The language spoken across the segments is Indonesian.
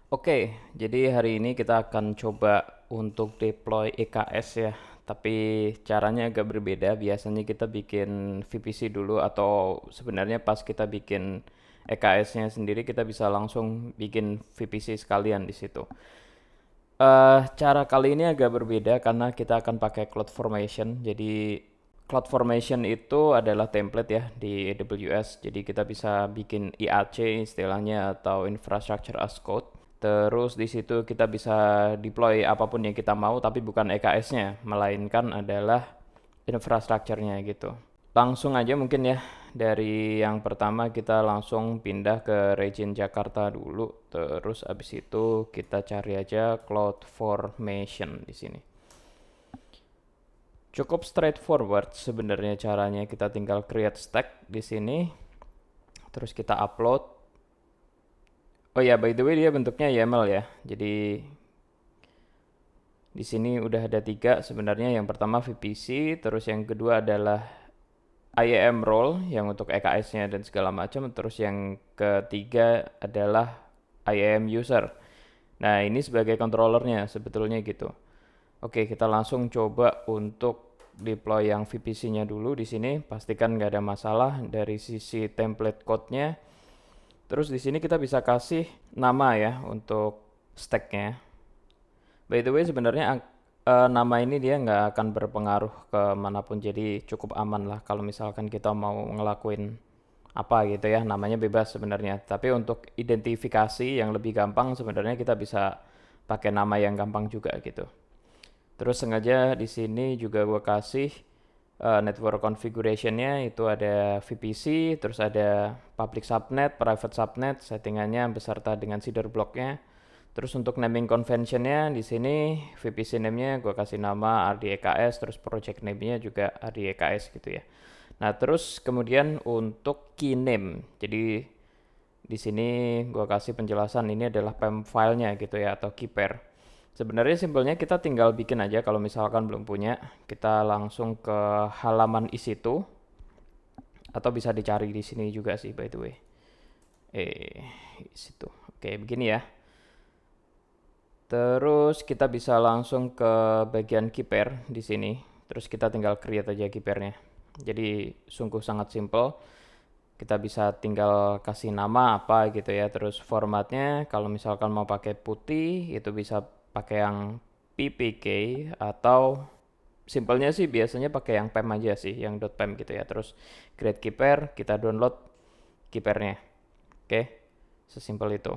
Oke, jadi hari ini kita akan coba untuk deploy EKS ya. Tapi caranya agak berbeda. Biasanya kita bikin VPC dulu atau sebenarnya pas kita bikin EKS-nya sendiri kita bisa langsung bikin VPC sekalian di situ. Cara kali ini agak berbeda karena kita akan pakai CloudFormation. Jadi CloudFormation itu adalah template ya di AWS. Jadi kita bisa bikin IAC istilahnya atau Infrastructure as Code. Terus di situ kita bisa deploy apapun yang kita mau tapi bukan EKS-nya, melainkan adalah infrastrukturnya gitu. Langsung aja mungkin ya, dari yang pertama kita langsung pindah ke region Jakarta dulu, terus abis itu kita cari aja CloudFormation di sini. Cukup straightforward sebenarnya caranya, kita tinggal create stack di sini, terus kita upload. Oh ya, by the way dia bentuknya YAML ya. Jadi di sini udah ada tiga sebenarnya. Yang pertama VPC, terus yang kedua adalah IAM role yang untuk EKS-nya dan segala macam. Terus yang ketiga adalah IAM user. Nah, ini sebagai controllernya sebetulnya gitu. Oke, kita langsung coba untuk deploy yang VPC-nya dulu di sini. Pastikan nggak ada masalah dari sisi template code-nya. Terus di sini kita bisa kasih nama ya untuk stack-nya. By the way, sebenarnya nama ini dia nggak akan berpengaruh ke manapun, jadi cukup aman lah kalau misalkan kita mau ngelakuin apa gitu ya, namanya bebas sebenarnya. Tapi untuk identifikasi yang lebih gampang sebenarnya kita bisa pakai nama yang gampang juga gitu. Terus sengaja di sini juga gue kasih network configuration-nya itu ada VPC, terus ada public subnet, private subnet, settingannya beserta dengan seeder block-nya. Terus untuk naming convention-nya di sini VPC name-nya gue kasih nama RDEKS, terus project name-nya juga RDEKS gitu ya. Nah, terus kemudian untuk key name. Jadi di sini gue kasih penjelasan ini adalah PEM file-nya gitu ya atau key pair. Sebenarnya simpelnya kita tinggal bikin aja kalau misalkan belum punya. Kita langsung ke halaman isi-to atau bisa dicari di sini juga sih by the way. Isi-to. Oke, begini ya. Terus kita bisa langsung ke bagian key pair di sini. Terus kita tinggal create aja key pair-nya. Jadi sungguh sangat simple. Kita bisa tinggal kasih nama apa gitu ya. Terus formatnya kalau misalkan mau pakai putih itu bisa pakai yang PPK atau simpelnya sih biasanya pakai yang PEM aja sih, yang .pem gitu ya. Terus create key pair, kita download key pair-nya. Oke, sesimpel itu.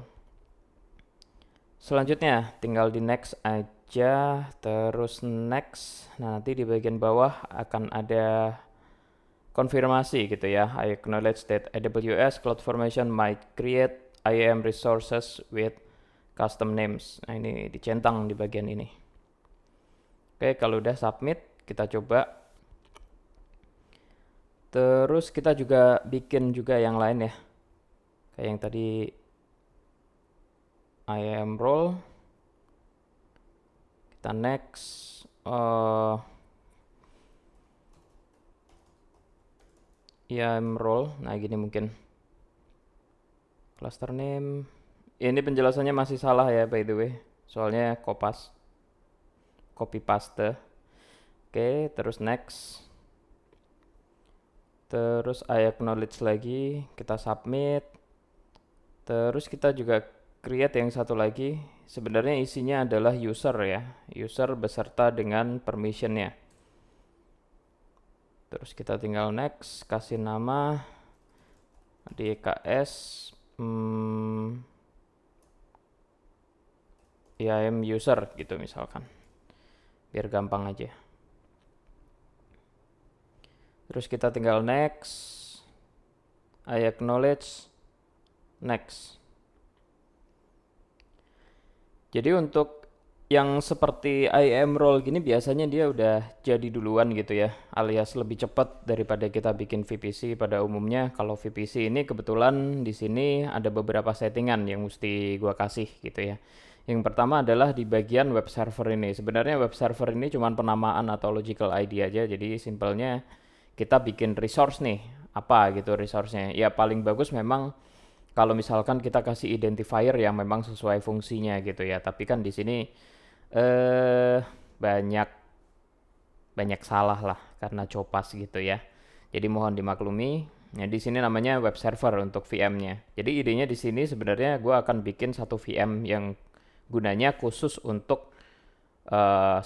Selanjutnya tinggal di next aja, terus next. Nah, nanti di bagian bawah akan ada konfirmasi gitu ya. I acknowledge that AWS CloudFormation might create IAM resources with custom names. Nah, ini dicentang di bagian ini. Oke, kalau udah submit, kita coba. Terus kita juga bikin juga yang lain ya. Kayak yang tadi IAM role. Kita next. IAM role. Nah, gini mungkin. Cluster name. Ini penjelasannya masih salah ya by the way. Soalnya copy paste. Oke, terus next. Terus I acknowledge lagi, kita submit. Terus kita juga create yang satu lagi. Sebenarnya isinya adalah user ya. User beserta dengan permissionnya. Terus kita tinggal next, kasih nama DKS IAM user gitu misalkan. Biar gampang aja. Terus kita tinggal next, I acknowledge, next. Jadi untuk yang seperti IAM role gini biasanya dia udah jadi duluan gitu ya, alias lebih cepat daripada kita bikin VPC pada umumnya. Kalau VPC ini kebetulan di sini ada beberapa settingan yang mesti gua kasih gitu ya. Yang pertama adalah di bagian web server ini. Sebenarnya web server ini cuma penamaan atau logical ID aja. Jadi simpelnya kita bikin resource nih, apa gitu resource-nya. Ya paling bagus memang kalau misalkan kita kasih identifier yang memang sesuai fungsinya gitu ya. Tapi kan di sini eh banyak banyak salah lah karena copas gitu ya. Jadi mohon dimaklumi. Nah, di sini namanya web server untuk VM-nya. Jadi idenya di sini sebenarnya gue akan bikin satu VM yang gunanya khusus untuk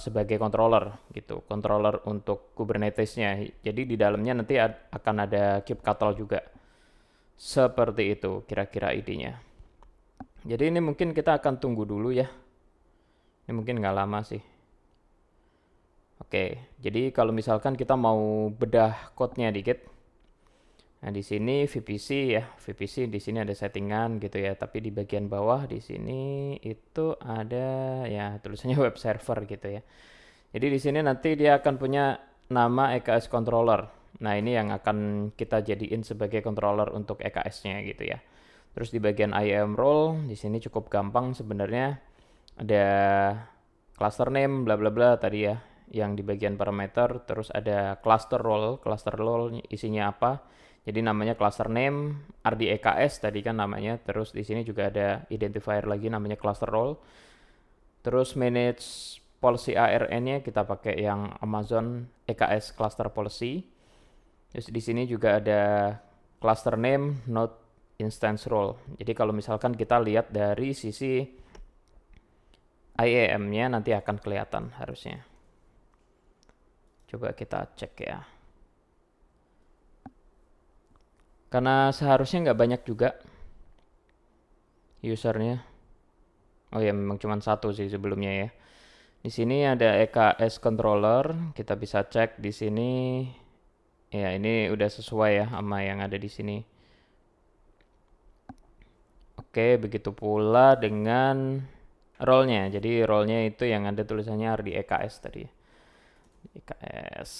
sebagai controller gitu, controller untuk Kubernetes-nya. Jadi di dalamnya nanti akan ada kubectl juga. Seperti itu kira-kira idenya. Jadi ini mungkin kita akan tunggu dulu ya. Ini mungkin nggak lama sih. Oke, jadi kalau misalkan kita mau bedah code-nya dikit. Nah, di sini VPC ya, VPC di sini ada settingan gitu ya, tapi di bagian bawah di sini itu ada ya tulisannya web server gitu ya. Jadi di sini nanti dia akan punya nama EKS controller. Nah, ini yang akan kita jadiin sebagai controller untuk EKS-nya gitu ya. Terus di bagian IAM role di sini cukup gampang sebenarnya. Ada cluster name bla bla bla tadi ya yang di bagian parameter, terus ada cluster role isinya apa. Jadi namanya cluster name, RDEKS tadi kan namanya, terus di sini juga ada identifier lagi namanya cluster role. Terus manage policy ARN-nya kita pakai yang Amazon EKS cluster policy. Terus di sini juga ada cluster name, node instance role. Jadi kalau misalkan kita lihat dari sisi IAM-nya nanti akan kelihatan harusnya. Coba kita cek ya. Karena seharusnya nggak banyak juga usernya. Oh ya, memang cuma satu sih sebelumnya ya. Di sini ada EKS controller, kita bisa cek di sini. Ya, ini udah sesuai ya sama yang ada di sini. Oke, begitu pula dengan role-nya. Jadi role-nya itu yang ada tulisannya RDEKS tadi. EKS,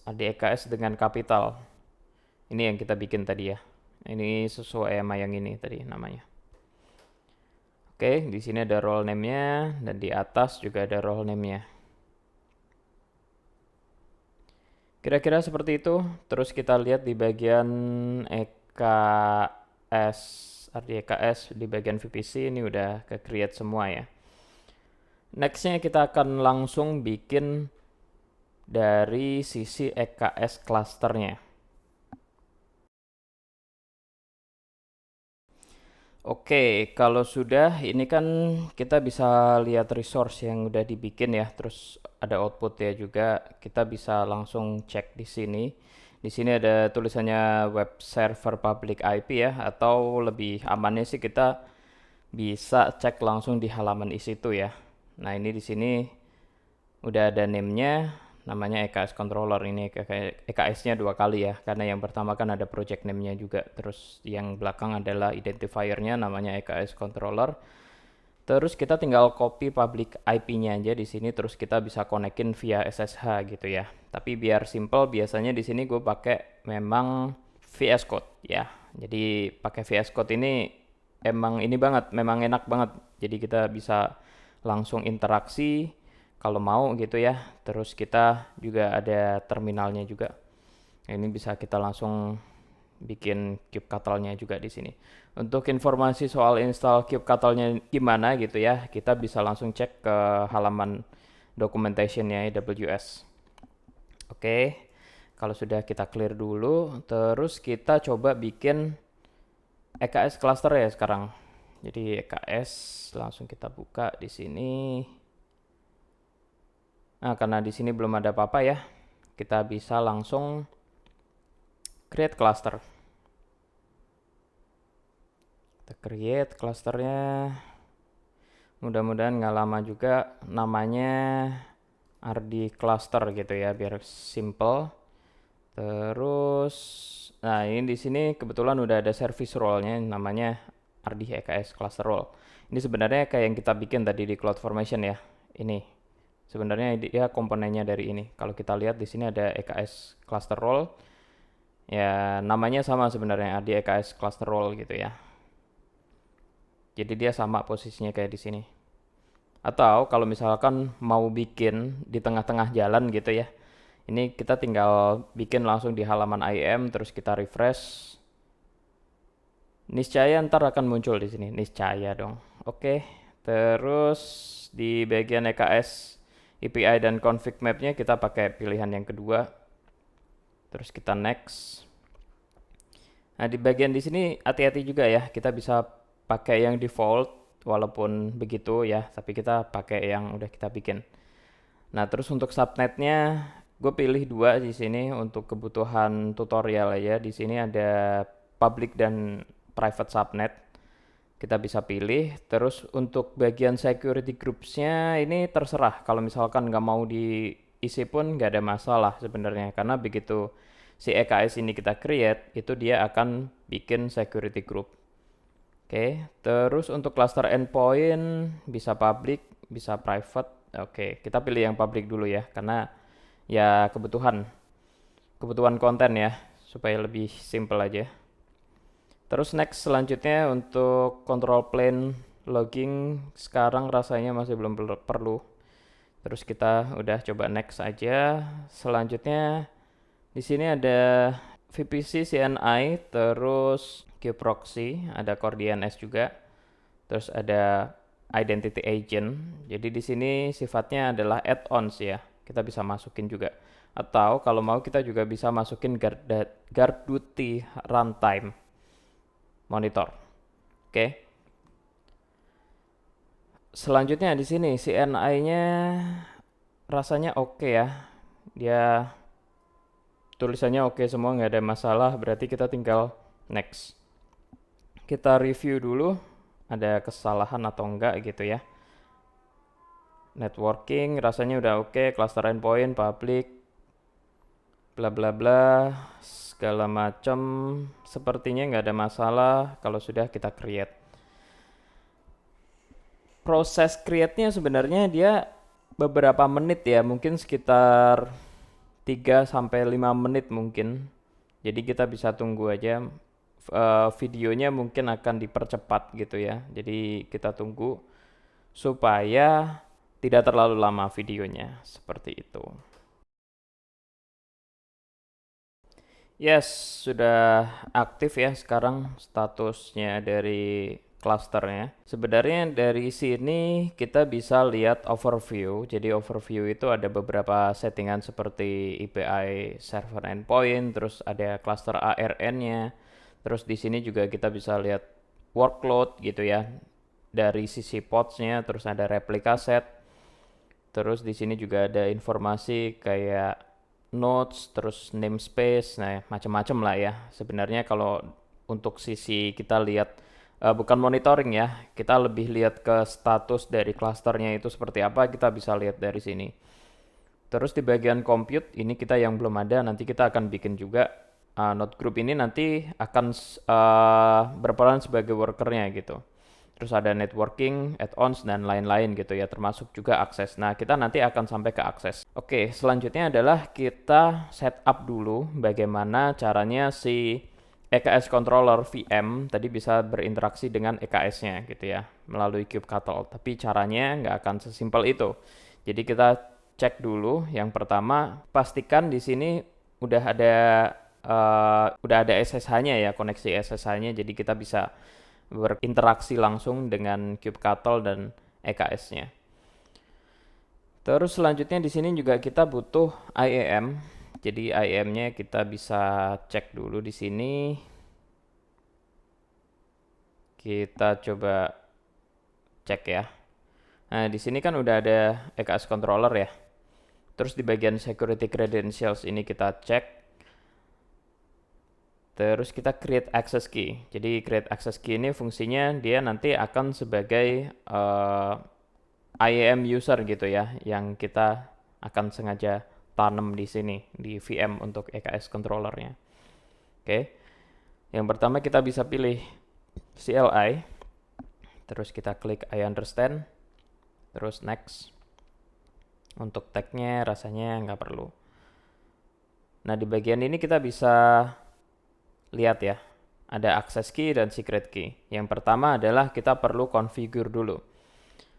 RDEKS dengan kapital. Ini yang kita bikin tadi ya. Ini sesuai sama yang ini tadi namanya. Oke, di sini ada role name-nya dan di atas juga ada role name-nya. Kira-kira seperti itu. Terus kita lihat di bagian EKS, RDEKS di bagian VPC ini udah ke create semua ya. Nextnya kita akan langsung bikin dari sisi EKS clusternya. Oke, kalau sudah ini kan kita bisa lihat resource yang udah dibikin ya, terus ada output ya juga. Kita bisa langsung cek di sini. Di sini ada tulisannya web server public IP ya, atau lebih amannya sih kita bisa cek langsung di halaman isi itu ya. Nah, ini di sini udah ada name-nya, namanya EKS controller. Ini EKS-nya dua kali ya, karena yang pertama kan ada project name-nya juga, terus yang belakang adalah identifier-nya namanya EKS controller. Terus kita tinggal copy public IP-nya aja di sini, terus kita bisa konekin via SSH gitu ya. Tapi biar simple, biasanya di sini gue pakai memang VS Code ya. Jadi pakai VS Code ini emang ini banget, memang enak banget. Jadi kita bisa langsung interaksi kalau mau gitu ya. Terus kita juga ada terminalnya juga. Ini bisa kita langsung bikin kubectl-nya juga di sini. Untuk informasi soal install kubectl-nya gimana gitu ya, kita bisa langsung cek ke halaman documentation-nya AWS. Oke, kalau sudah kita clear dulu, terus kita coba bikin EKS cluster ya sekarang. Jadi EKS langsung kita buka di sini. Nah, karena di sini belum ada apa-apa ya, kita bisa langsung create cluster. Kita create clusternya. Mudah-mudahan nggak lama juga, namanya RD cluster gitu ya, biar simple. Terus, nah ini di sini kebetulan udah ada service role-nya, namanya RD EKS cluster role. Ini sebenarnya kayak yang kita bikin tadi di CloudFormation ya. Ini sebenarnya dia komponennya dari ini. Kalau kita lihat di sini ada EKS cluster role. Ya, namanya sama sebenarnya, RD EKS cluster role gitu ya. Jadi dia sama posisinya kayak di sini. Atau kalau misalkan mau bikin di tengah-tengah jalan gitu ya. Ini kita tinggal bikin langsung di halaman IAM, terus kita refresh. Niscaya ntar akan muncul di sini, niscaya dong. Oke, terus di bagian EKS, API dan config mapnya kita pakai pilihan yang kedua. Terus kita next. Nah, di bagian di sini hati-hati juga ya, kita bisa pakai yang default walaupun begitu ya, tapi kita pakai yang udah kita bikin. Nah, terus untuk subnetnya gue pilih dua di sini untuk kebutuhan tutorial aja. Di sini ada public dan private subnet. Kita bisa pilih. Terus untuk bagian security groupsnya ini terserah. Kalau misalkan nggak mau diisi pun nggak ada masalah sebenarnya. Karena begitu si EKS ini kita create, itu dia akan bikin security group. Oke, terus untuk cluster endpoint bisa public, bisa private. Oke, kita pilih yang public dulu ya, karena ya kebutuhan konten ya, supaya lebih simple aja. Terus next selanjutnya untuk control plane logging sekarang rasanya masih belum perlu. Terus kita udah coba next aja. Selanjutnya di sini ada VPC CNI, terus kproxy, ada core DNS juga. Terus ada identity agent. Jadi di sini sifatnya adalah add-ons ya. Kita bisa masukin juga. Atau kalau mau kita juga bisa masukin Guardduty runtime monitor. Oke. Selanjutnya di sini CNI-nya rasanya oke ya. Dia tulisannya oke semua, nggak ada masalah. Berarti kita tinggal next. Kita review dulu ada kesalahan atau enggak gitu ya. Networking rasanya udah oke, cluster endpoint, public, bla bla bla, segala macam. Sepertinya nggak ada masalah kalau sudah kita create. Proses create-nya sebenarnya dia beberapa menit ya, mungkin sekitar 3 sampai 5 menit mungkin. Jadi kita bisa tunggu aja. Videonya mungkin akan dipercepat gitu ya. Jadi kita tunggu supaya tidak terlalu lama videonya, seperti itu. Yes, sudah aktif ya sekarang statusnya dari clusternya. Sebenarnya dari sini kita bisa lihat overview. Jadi overview itu ada beberapa settingan seperti API server endpoint, terus ada cluster ARN-nya. Terus di sini juga kita bisa lihat workload gitu ya. Dari sisi pods-nya, terus ada replika set. Terus di sini juga ada informasi kayak nodes, terus namespace, nah macam-macam lah ya. Sebenarnya kalau untuk sisi kita lihat bukan monitoring ya, kita lebih lihat ke status dari clusternya itu seperti apa, kita bisa lihat dari sini. Terus di bagian compute ini kita yang belum ada, nanti kita akan bikin juga node group ini nanti akan berperan sebagai workernya gitu. Terus ada networking, add-ons, dan lain-lain gitu ya, termasuk juga akses. Nah, kita nanti akan sampai ke akses. Oke, selanjutnya adalah kita setup dulu bagaimana caranya si EKS controller VM tadi bisa berinteraksi dengan EKS-nya gitu ya, melalui kubectl. Tapi caranya nggak akan sesimpel itu. Jadi kita cek dulu. Yang pertama, pastikan di sini udah ada SSH-nya ya, koneksi SSH-nya. Jadi kita bisa berinteraksi langsung dengan kubectl dan EKS-nya. Terus selanjutnya di sini juga kita butuh IAM. Jadi IAM-nya kita bisa cek dulu di sini. Kita coba cek ya. Nah, di sini kan udah ada EKS controller ya. Terus di bagian security credentials ini kita cek. Terus kita create access key. Jadi create access key ini fungsinya dia nanti akan sebagai IAM user gitu ya, yang kita akan sengaja tanam di sini di VM untuk EKS controllernya. Oke. Yang pertama kita bisa pilih CLI. Terus kita klik I understand. Terus next. Untuk tagnya rasanya nggak perlu. Nah, di bagian ini kita bisa lihat ya, ada access key dan secret key. Yang pertama adalah kita perlu configure dulu.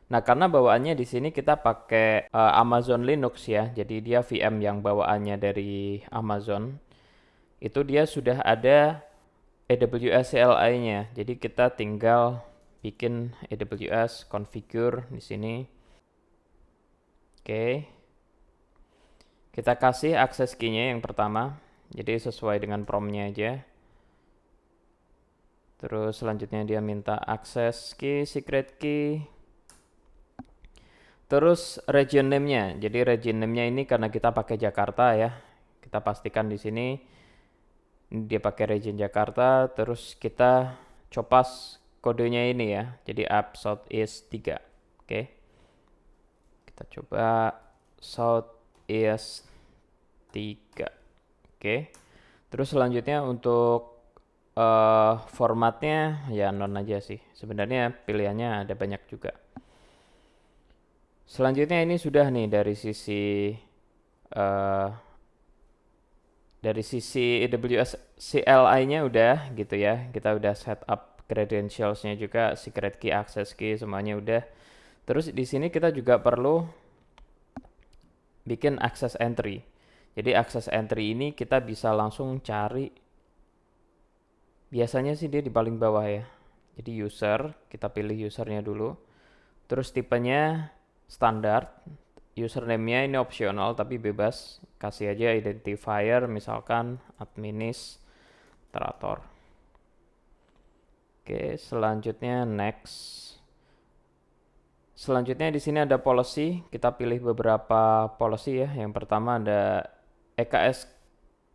Nah, karena bawaannya di sini kita pakai Amazon Linux ya, jadi dia VM yang bawaannya dari Amazon. Itu dia sudah ada AWS CLI-nya. Jadi kita tinggal bikin AWS configure di sini. Oke. Kita kasih access key-nya yang pertama. Jadi sesuai dengan prompt-nya aja. Terus selanjutnya dia minta access key, secret key. Terus region name-nya. Jadi region name-nya ini karena kita pakai Jakarta ya. Kita pastikan di sini dia pakai region Jakarta. Terus kita copas kodenya ini ya. Jadi app Southeast 3. Oke. Kita coba Southeast 3. Oke. Terus selanjutnya untuk formatnya ya non aja sih. Sebenarnya pilihannya ada banyak juga. Selanjutnya ini sudah nih uh, dari sisi AWS CLI-nya udah gitu ya. Kita udah set up credentials-nya juga, secret key, access key semuanya udah. Terus di sini kita juga perlu bikin access entry. Jadi access entry ini kita bisa langsung cari. Biasanya sih dia di paling bawah ya. Jadi user, kita pilih usernya dulu. Terus tipenya standar, username-nya ini opsional tapi bebas, kasih aja identifier misalkan administrator. Oke, selanjutnya next. Selanjutnya di sini ada policy, kita pilih beberapa policy ya. Yang pertama ada EKS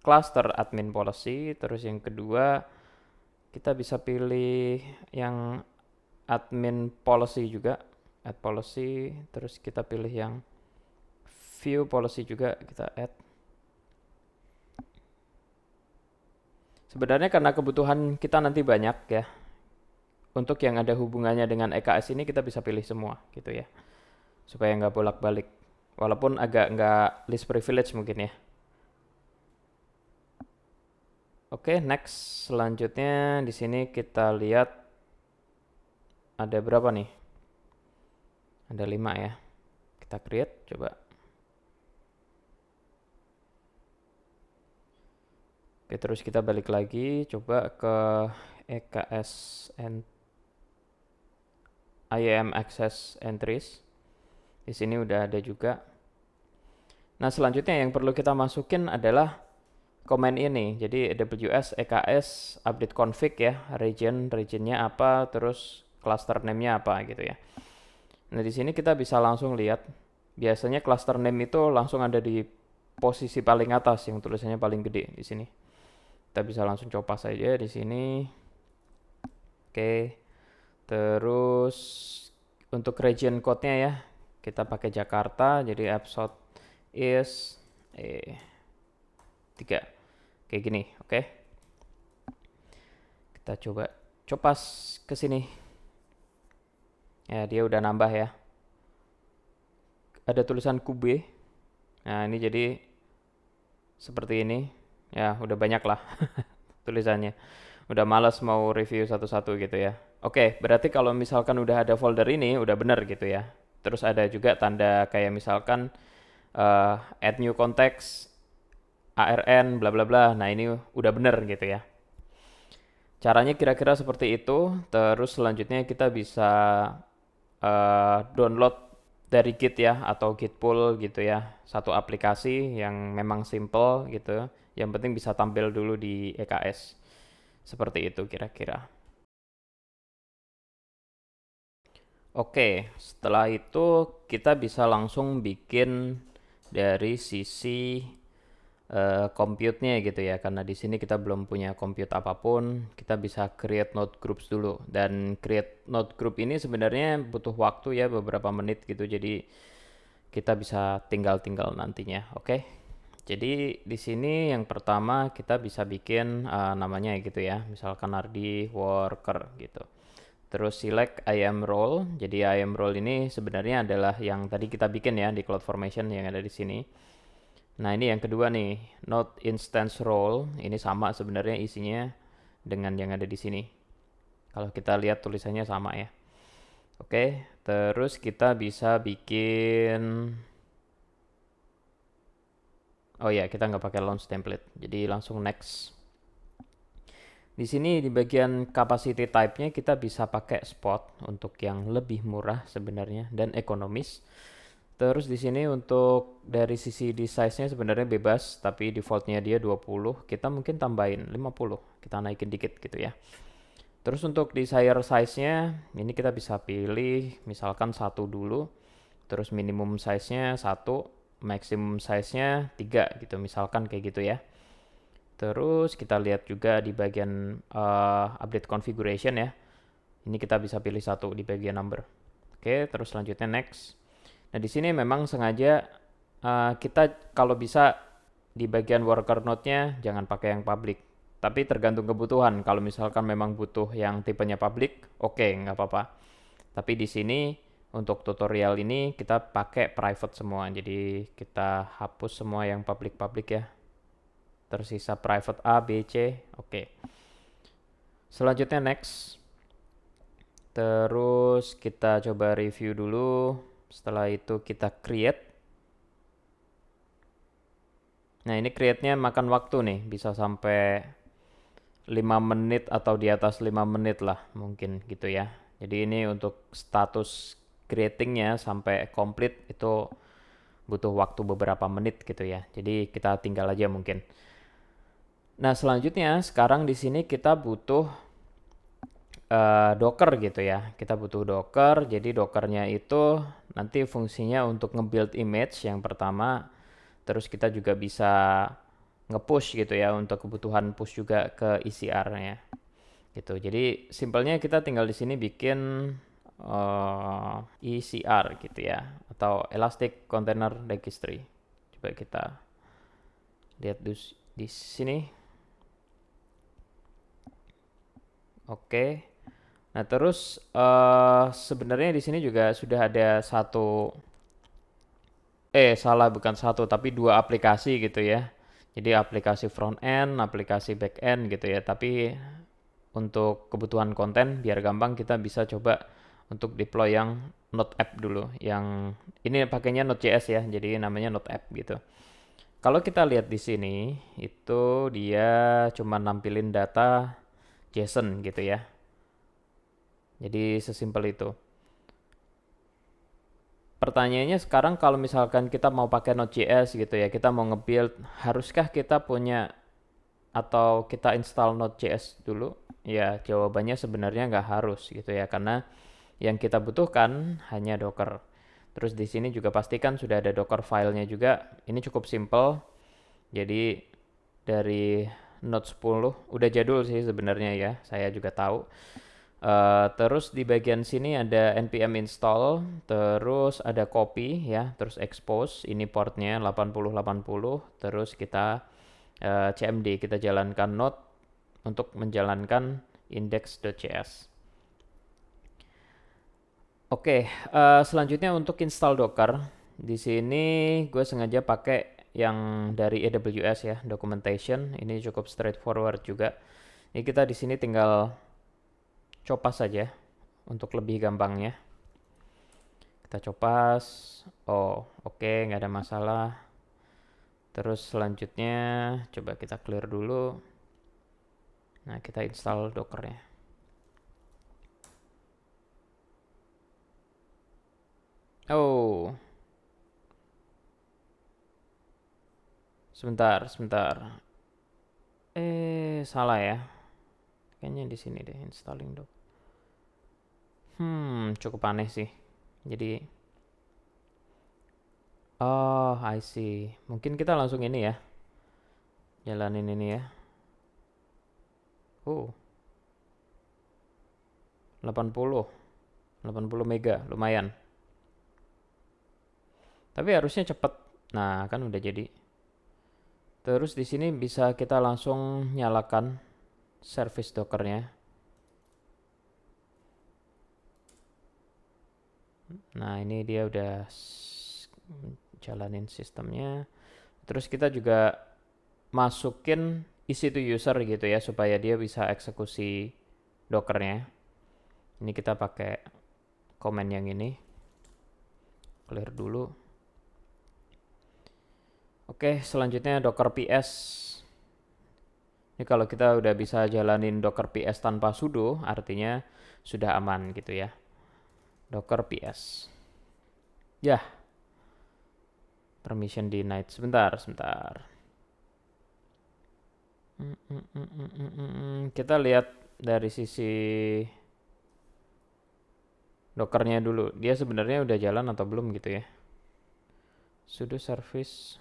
cluster admin policy, terus yang kedua kita bisa pilih yang admin policy juga, add policy, terus kita pilih yang view policy juga kita add. Sebenarnya karena kebutuhan kita nanti banyak ya, untuk yang ada hubungannya dengan EKS ini kita bisa pilih semua gitu ya, supaya nggak bolak-balik, walaupun agak nggak list privilege mungkin ya. Oke, next. Selanjutnya di sini kita lihat ada berapa nih? Ada 5 ya. Kita create, coba. Oke, terus kita balik lagi, coba ke EKS and IAM access entries. Di sini udah ada juga. Nah, selanjutnya yang perlu kita masukin adalah command ini. Jadi AWS EKS update config ya, regionnya apa, terus cluster name-nya apa gitu ya. Nah, di sini kita bisa langsung lihat. Biasanya cluster name itu langsung ada di posisi paling atas yang tulisannya paling gede di sini. Kita bisa langsung copas saja di sini. Oke. Terus untuk region code-nya ya, kita pakai Jakarta, jadi episode is 3. Kayak gini, oke. Kita coba copas ke sini. Ya, dia udah nambah ya. Ada tulisan QB. Nah, ini jadi seperti ini. Ya, udah banyak lah tulisannya. Udah males mau review satu-satu gitu ya. Oke, berarti kalau misalkan udah ada folder ini, udah bener gitu ya. Terus ada juga tanda kayak misalkan add new context, ARN, bla bla bla. Nah, ini udah bener gitu ya. Caranya kira-kira seperti itu. Terus selanjutnya kita bisa download dari Git ya, atau Git pull gitu ya. Satu aplikasi yang memang simple gitu. Yang penting bisa tampil dulu di EKS. Seperti itu kira-kira. Oke, setelah itu kita bisa langsung bikin dari sisi compute-nya gitu ya, karena di sini kita belum punya compute apapun. Kita bisa create node groups dulu, dan create node group ini sebenarnya butuh waktu ya, beberapa menit gitu, jadi kita bisa tinggal nantinya. Oke, jadi di sini yang pertama kita bisa bikin namanya gitu ya, misalkan RD worker gitu. Terus select IAM role. Jadi IAM role ini sebenarnya adalah yang tadi kita bikin ya di CloudFormation yang ada di sini. Nah, ini yang kedua nih, node instance role. Ini sama sebenarnya isinya dengan yang ada di sini. Kalau kita lihat tulisannya sama ya. Oke, terus kita bisa bikin, oh ya, kita nggak pakai launch template. Jadi langsung next. Di sini di bagian capacity type-nya kita bisa pakai spot untuk yang lebih murah sebenarnya dan ekonomis. Terus di sini untuk dari sisi di size-nya sebenarnya bebas, tapi default-nya dia 20, kita mungkin tambahin 50, kita naikin dikit gitu ya. Terus untuk desire size-nya, ini kita bisa pilih misalkan satu dulu, terus minimum size-nya satu, maximum size-nya 3 gitu, misalkan kayak gitu ya. Terus kita lihat juga di bagian update configuration ya. Ini kita bisa pilih satu di bagian number. Oke, terus selanjutnya next. Nah, di sini memang sengaja kita kalau bisa di bagian worker node-nya jangan pakai yang public. Tapi tergantung kebutuhan. Kalau misalkan memang butuh yang tipenya public, oke, nggak apa-apa. Tapi di sini untuk tutorial ini kita pakai private semua. Jadi kita hapus semua yang public-public ya. Tersisa private A, B, C. Oke. Selanjutnya next. Terus kita coba review dulu. Setelah itu kita create. Nah, ini create-nya makan waktu nih, bisa sampai 5 menit atau di atas 5 menit lah mungkin gitu ya. Jadi ini untuk status creatingnya sampai complete itu butuh waktu beberapa menit gitu ya. Jadi kita tinggal aja mungkin. Nah, selanjutnya sekarang di sini kita butuh Docker gitu ya. Kita butuh Docker. Jadi Dockernya itu nanti fungsinya untuk nge-build image yang pertama. Terus kita juga bisa nge-push gitu ya untuk kebutuhan push juga ke ECR-nya. Gitu. Jadi simpelnya kita tinggal di sini bikin ECR gitu ya atau Elastic Container Registry. Coba kita lihat di sini. Oke. Nah, terus sebenarnya di sini juga sudah ada salah bukan satu tapi dua aplikasi gitu ya. Jadi aplikasi front end, aplikasi back end gitu ya. Tapi untuk kebutuhan konten biar gampang kita bisa coba untuk deploy yang Node app dulu. Yang ini pakainya Node.js ya. Jadi namanya Node app gitu. Kalau kita lihat di sini itu dia cuma nampilin data JSON gitu ya. Jadi sesimpel itu. Pertanyaannya sekarang kalau misalkan kita mau pakai Node.js gitu ya, kita mau nge-build, haruskah kita punya atau kita install Node.js dulu? Ya, jawabannya sebenarnya nggak harus gitu ya, karena yang kita butuhkan hanya Docker. Terus di sini juga pastikan sudah ada Docker filenya juga. Ini cukup simple. Jadi dari Node 10, udah jadul sih sebenarnya ya, saya juga tahu. Terus di bagian sini ada npm install, terus ada copy ya, terus expose, ini portnya 8080, terus kita cmd, kita jalankan node untuk menjalankan index.js. Oke, selanjutnya untuk install Docker, di sini gue sengaja pakai yang dari AWS ya, documentation, ini cukup straightforward juga. Ini kita di sini tinggal copas saja untuk lebih gampangnya. Kita copas. Oh, oke, nggak ada masalah. Terus selanjutnya coba kita clear dulu. Nah, kita install Dockernya. Oh, sebentar. Salah ya. Kayaknya di sini deh installing doc. Cukup aneh sih. Jadi, oh, I see. Mungkin kita langsung ini ya. Jalanin ini ya. Oh, 80. 80 mega, lumayan. Tapi harusnya cepet. Nah, kan udah jadi. Terus di sini bisa kita langsung nyalakan service Dockernya. Nah, ini dia udah jalanin sistemnya. Terus kita juga masukin isi to user gitu ya supaya dia bisa eksekusi Dockernya. Ini kita pakai command yang ini. Clear dulu. Oke, selanjutnya Docker PS. Ini kalau kita udah bisa jalanin Docker PS tanpa sudo, artinya sudah aman gitu ya. Docker PS. Ya, permission denied. Sebentar. Kita lihat dari sisi Dockernya dulu. Dia sebenarnya udah jalan atau belum gitu ya. Sudo service.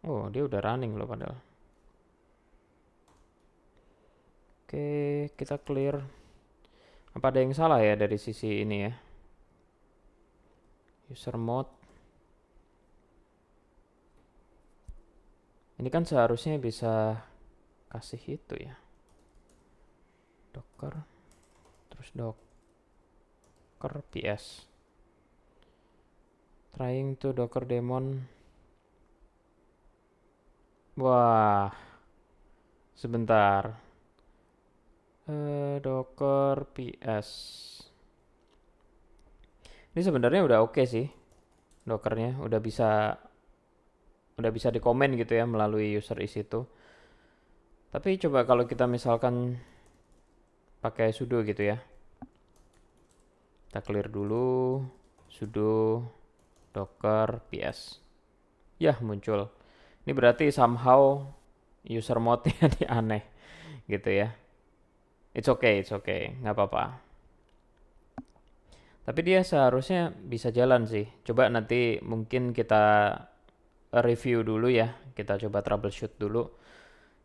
Oh, dia udah running loh padahal. Oke, kita clear. Apa ada yang salah ya dari sisi ini ya? User mode. Ini kan seharusnya bisa kasih itu ya. Docker. Terus Docker PS. Trying to Docker daemon. Wah, sebentar. Docker PS. Ini sebenarnya udah oke sih. Dockernya udah bisa dikomen gitu ya melalui user is itu. Tapi coba kalau kita misalkan pakai sudo gitu ya. Kita clear dulu sudo docker ps. Yah, muncul. Ini berarti somehow user mode-nya ini aneh gitu ya. It's okay, nggak apa-apa. Tapi dia seharusnya bisa jalan sih. Coba nanti mungkin kita review dulu ya. Kita coba troubleshoot dulu.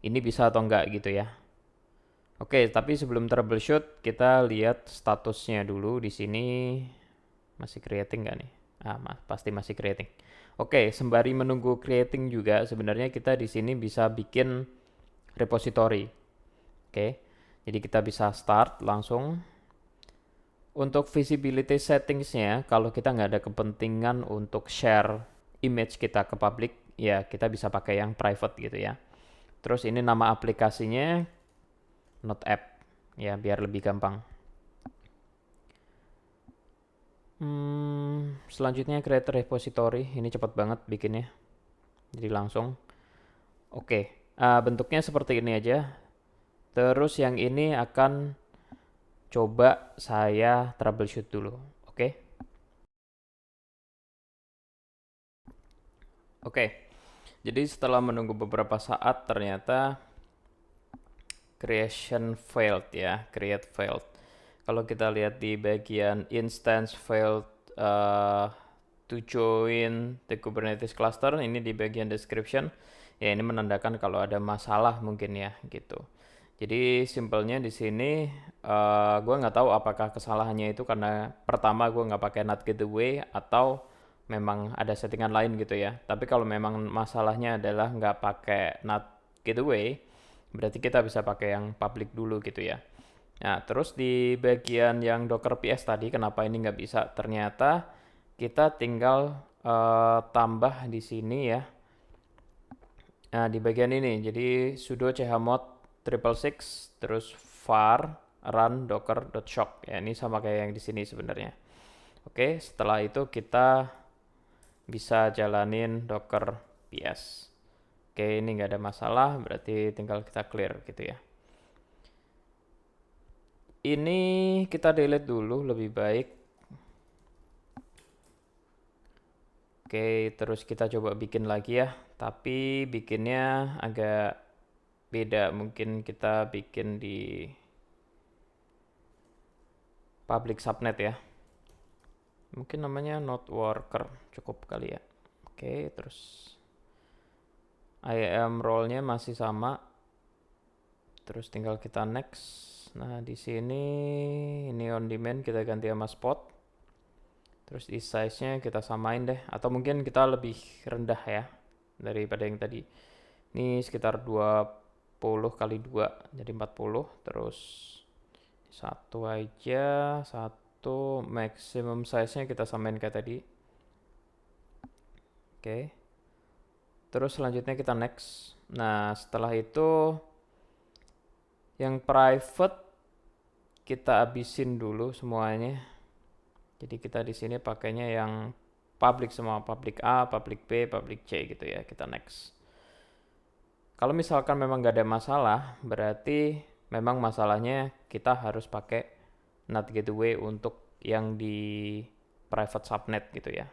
Ini bisa atau enggak gitu ya. Oke, tapi sebelum troubleshoot kita lihat statusnya dulu di sini. Masih creating nggak nih? Pasti masih creating. Oke, sembari menunggu creating juga sebenarnya kita di sini bisa bikin repository. Oke. Jadi kita bisa start langsung. Untuk visibility settingsnya, kalau kita nggak ada kepentingan untuk share image kita ke public, ya kita bisa pakai yang private gitu ya. Terus ini nama aplikasinya Node app, ya biar lebih gampang. Selanjutnya create repository, ini cepat banget bikinnya. Jadi langsung. Oke, bentuknya seperti ini aja. Terus yang ini akan coba saya troubleshoot dulu. Oke. Oke. Jadi setelah menunggu beberapa saat ternyata creation failed ya, create failed. Kalau kita lihat di bagian instance failed to join the Kubernetes cluster, ini di bagian description, ya ini menandakan kalau ada masalah mungkin ya gitu. Jadi simpelnya di sini gue nggak tahu apakah kesalahannya itu karena pertama gue nggak pakai NAT gateway atau memang ada settingan lain gitu ya. Tapi kalau memang masalahnya adalah nggak pakai NAT gateway, berarti kita bisa pakai yang public dulu gitu ya. Nah, terus di bagian yang Docker PS tadi, kenapa ini nggak bisa? Ternyata kita tinggal tambah di sini ya. Nah, di bagian ini, jadi sudo chmod 666 terus var run docker.shock. Ya, ini sama kayak yang di sini sebenarnya. Oke, setelah itu kita bisa jalanin docker ps. Oke, ini nggak ada masalah, berarti tinggal kita clear gitu ya. Ini kita delete dulu lebih baik. Oke, terus kita coba bikin lagi ya. Tapi bikinnya agak beda. Mungkin kita bikin di public subnet ya. Mungkin namanya node worker. Cukup kali ya. Oke, terus IAM role-nya masih sama. Terus tinggal kita next. Nah, di sini ini on demand kita ganti sama spot. Terus di size-nya kita samain deh. Atau mungkin kita lebih rendah ya daripada yang tadi. Ini sekitar 20 kali 2 jadi 40. Terus satu aja. Satu maximum size-nya kita samain kayak tadi. Oke. Terus selanjutnya kita next. Nah, setelah itu yang private kita abisin dulu semuanya. Jadi kita di sini pakainya yang public semua, public A, public B, public C gitu ya. Kita next. Kalau misalkan memang nggak ada masalah, berarti memang masalahnya kita harus pakai NAT gateway untuk yang di private subnet gitu ya.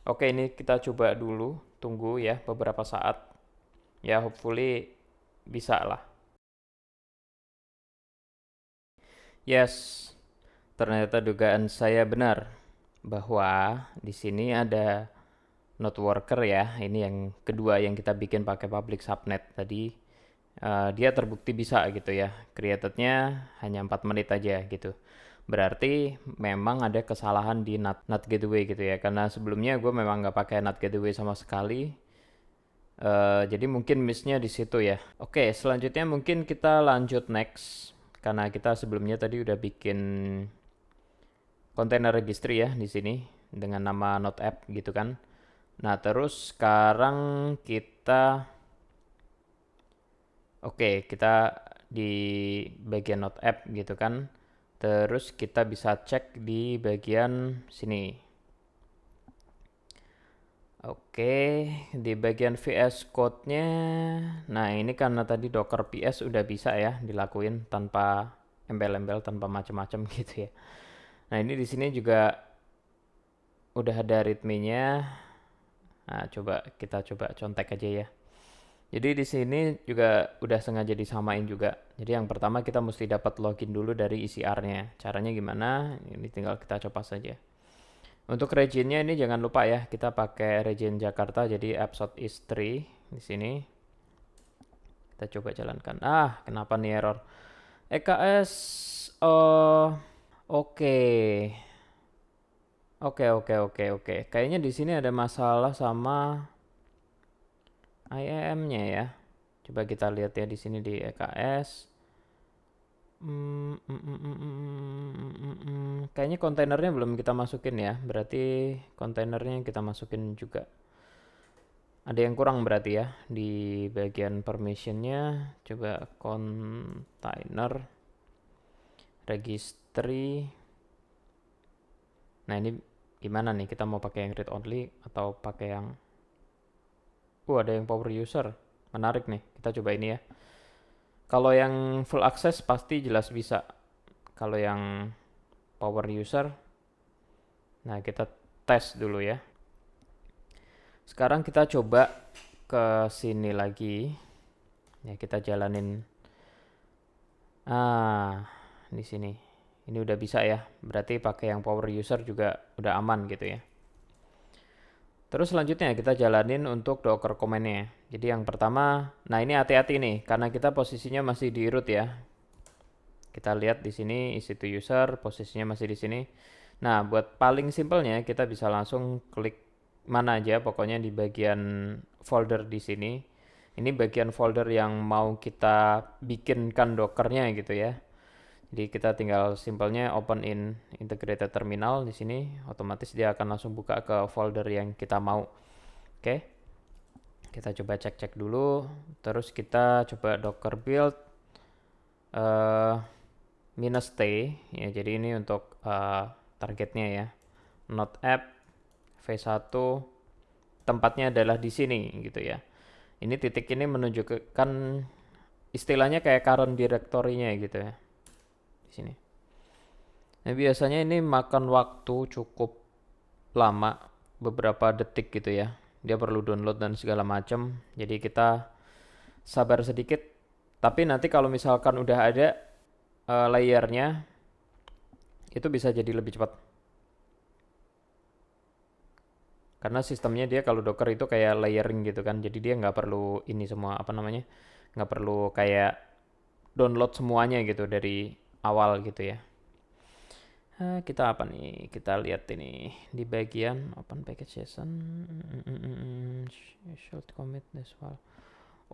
Oke, ini kita coba dulu, tunggu ya beberapa saat. Ya, hopefully bisa lah. Yes, ternyata dugaan saya benar bahwa di sini ada node worker ya. Ini yang kedua yang kita bikin pakai public subnet tadi. Dia terbukti bisa gitu ya. Creatednya hanya 4 menit aja gitu. Berarti memang ada kesalahan di NAT gateway gitu ya. Karena sebelumnya gue memang nggak pakai NAT gateway sama sekali. Jadi mungkin miss-nya di situ ya. Oke, selanjutnya mungkin kita lanjut next. Karena kita sebelumnya tadi udah bikin container registry ya di sini dengan nama node app gitu kan. Nah, terus sekarang kita di bagian node app gitu kan. Terus kita bisa cek di bagian sini. Oke, di bagian VS Code-nya, nah ini karena tadi Docker PS udah bisa ya dilakuin tanpa embel-embel, tanpa macam-macam gitu ya. Nah ini di sini juga udah ada readme-nya. Nah kita coba contek aja ya. Jadi di sini juga udah sengaja disamain juga. Jadi yang pertama kita mesti dapat login dulu dari ECR-nya. Caranya gimana? Ini tinggal kita coba saja. Untuk regionnya ini jangan lupa ya, kita pakai region Jakarta, jadi app Southeast 3 di sini. Kita coba jalankan. Kenapa nih error? EKS, oh, oke, oke. Kayaknya di sini ada masalah sama IAM-nya ya. Coba kita lihat ya di sini di EKS. Kayaknya kontainernya belum kita masukin ya. Berarti kontainernya kita masukin juga. Ada yang kurang berarti ya di bagian permissionnya. Coba container registry. Nah ini gimana nih, kita mau pakai yang read only atau pakai yang ada yang power user. Menarik nih, kita coba ini ya. Kalau yang full access pasti jelas bisa. Kalau yang power user, nah kita tes dulu ya. Sekarang kita coba ke sini lagi. Ya kita jalanin. Di sini. Ini udah bisa ya. Berarti pakai yang power user juga udah aman gitu ya. Terus selanjutnya kita jalanin untuk Docker command-nya. Jadi yang pertama, nah ini hati-hati nih karena kita posisinya masih di root ya. Kita lihat di sini isi to user, posisinya masih di sini. Nah, buat paling simpelnya kita bisa langsung klik mana aja pokoknya di bagian folder di sini. Ini bagian folder yang mau kita bikinkan Dockernya gitu ya. Jadi kita tinggal simpelnya open in integrated terminal di sini, otomatis dia akan langsung buka ke folder yang kita mau. Oke. Kita coba cek-cek dulu, terus kita coba docker build -t ya. Jadi ini untuk targetnya ya. Node app v1 tempatnya adalah di sini gitu ya. Ini titik ini menunjukkan istilahnya kayak current directory-nya gitu ya. Di sini. Nah, biasanya ini makan waktu cukup lama, beberapa detik gitu ya. Dia perlu download dan segala macam. Jadi kita sabar sedikit. Tapi nanti kalau misalkan udah ada layernya, itu bisa jadi lebih cepat. Karena sistemnya dia kalau Docker itu kayak layering gitu kan. Jadi dia nggak perlu ini semua apa namanya, nggak perlu kayak download semuanya gitu dari awal gitu ya. Kita apa nih? Kita lihat ini di bagian open package JSON. Should commit this file.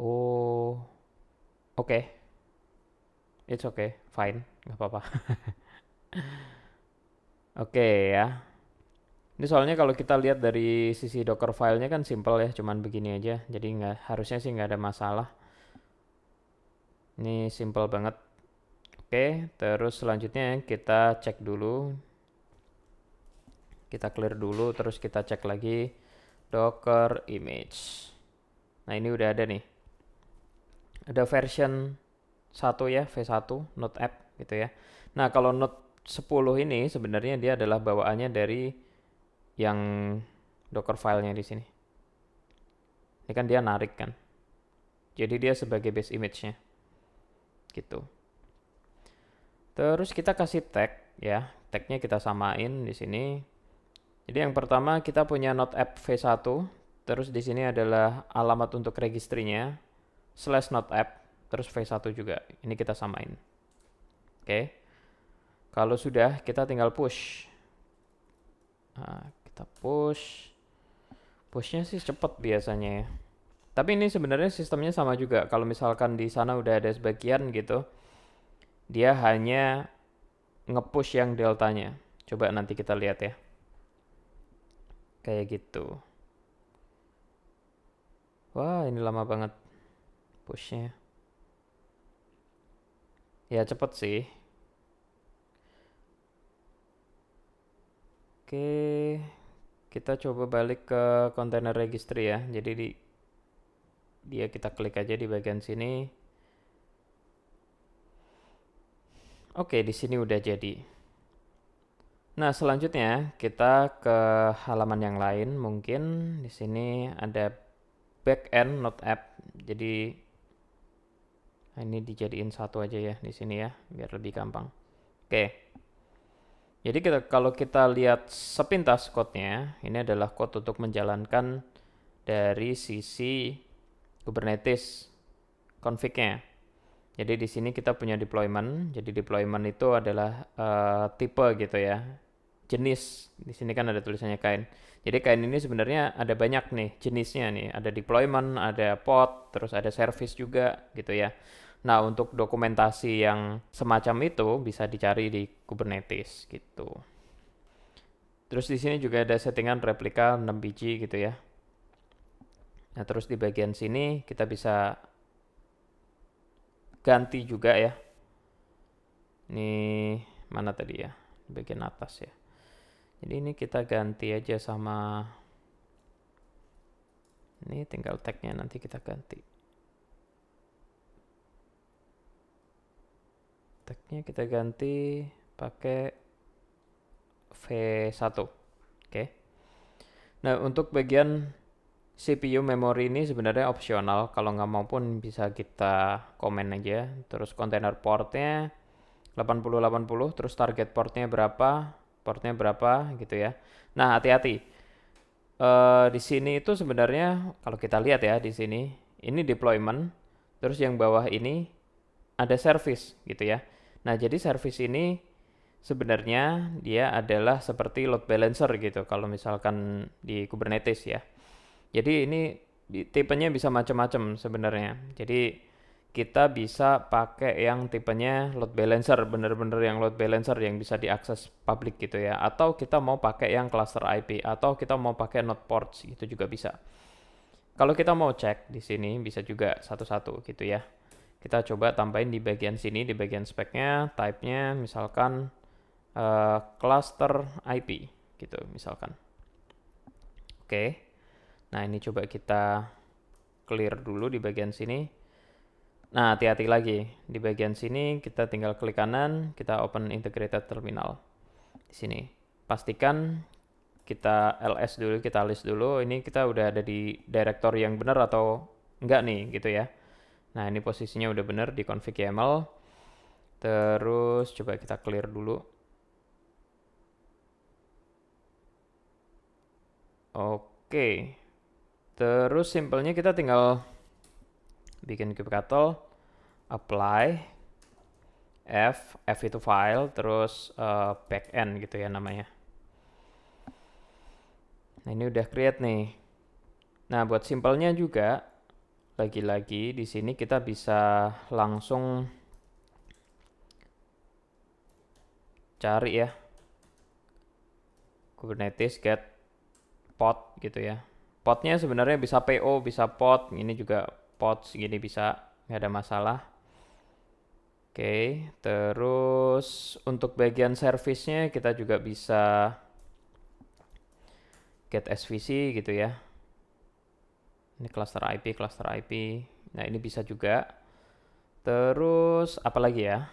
Oh, oke. It's okay, fine, nggak apa-apa. Oke ya. Ini soalnya kalau kita lihat dari sisi Docker filenya kan simple ya, cuman begini aja. Jadi harusnya sih nggak ada masalah. Ini simple banget. Oke, terus selanjutnya kita cek dulu Kita clear dulu, terus kita cek lagi docker image. Nah ini udah ada nih, ada version 1 ya, V1 Node app gitu ya. Nah kalau Node 10 ini sebenarnya dia adalah bawaannya dari yang docker filenya di sini. Ini kan dia narik kan, jadi dia sebagai base image-nya gitu. Terus kita kasih tag ya, tagnya kita samain di sini. Jadi yang pertama kita punya Node app V1, terus di sini adalah alamat untuk registrinya /Node app, terus V1 juga. Ini kita samain. Oke. Kalau sudah, kita tinggal push. Nah, kita push. Pushnya sih cepet biasanya ya. Tapi ini sebenarnya sistemnya sama juga. Kalau misalkan di sana udah ada sebagian gitu, dia hanya nge-push yang deltanya. Coba nanti kita lihat ya. Kayak gitu. Wah, ini lama banget pushnya. Ya cepet sih. Oke, kita coba balik ke container registry ya. Jadi dia kita klik aja di bagian sini. Oke, di sini udah jadi. Nah, selanjutnya kita ke halaman yang lain. Mungkin di sini ada backend Node app. Jadi ini dijadiin satu aja ya di sini ya, biar lebih gampang. Oke. Jadi kalau kita lihat sepintas code-nya, ini adalah code untuk menjalankan dari sisi Kubernetes config-nya. Jadi di sini kita punya deployment. Jadi deployment itu adalah tipe gitu ya, jenis. Di sini kan ada tulisannya kain. Jadi kain ini sebenarnya ada banyak nih jenisnya nih. Ada deployment, ada pod, terus ada service juga gitu ya. Nah untuk dokumentasi yang semacam itu bisa dicari di Kubernetes gitu. Terus di sini juga ada settingan replika 6 biji gitu ya. Nah terus di bagian sini kita bisa ganti juga ya. Ini mana tadi ya? Di bagian atas ya. Jadi ini kita ganti aja sama, ini tinggal tagnya nanti kita ganti. Tagnya kita ganti pakai V1. Oke. Nah untuk bagian CPU memori ini sebenarnya opsional. Kalau nggak mau pun bisa kita komen aja. Terus container portnya 8080, terus target portnya berapa gitu ya. Nah hati-hati. Di sini itu sebenarnya kalau kita lihat ya di sini, ini deployment, terus yang bawah ini ada service gitu ya. Nah jadi service ini sebenarnya dia adalah seperti load balancer gitu kalau misalkan di Kubernetes ya. Jadi ini tipenya bisa macam-macam sebenarnya. Jadi kita bisa pakai yang tipenya load balancer, bener-bener yang load balancer yang bisa diakses publik gitu ya. Atau kita mau pakai yang cluster IP, atau kita mau pakai node ports gitu juga bisa. Kalau kita mau cek di sini bisa juga satu-satu gitu ya. Kita coba tambahin di bagian sini, di bagian speknya, type-nya misalkan cluster IP gitu misalkan. Oke. Nah ini coba kita clear dulu di bagian sini. Nah hati-hati lagi, di bagian sini kita tinggal klik kanan, kita open integrated terminal. Di sini pastikan kita ls dulu, kita list dulu, ini kita udah ada di directory yang benar atau enggak nih gitu ya. Nah ini posisinya udah benar di config YAML. Terus coba kita clear dulu. Oke. Terus simpelnya kita tinggal bikin kubectl, apply, F itu file, terus backend gitu ya namanya. Nah ini udah create nih. Nah buat simpelnya juga, lagi-lagi di sini kita bisa langsung cari ya Kubernetes get pod gitu ya. Podnya sebenarnya bisa PO, bisa pod, ini juga pod segini bisa, nggak ada masalah. Oke, terus untuk bagian service-nya kita juga bisa get SVC gitu ya. Ini cluster IP, cluster IP. Nah, ini bisa juga. Terus apa lagi ya?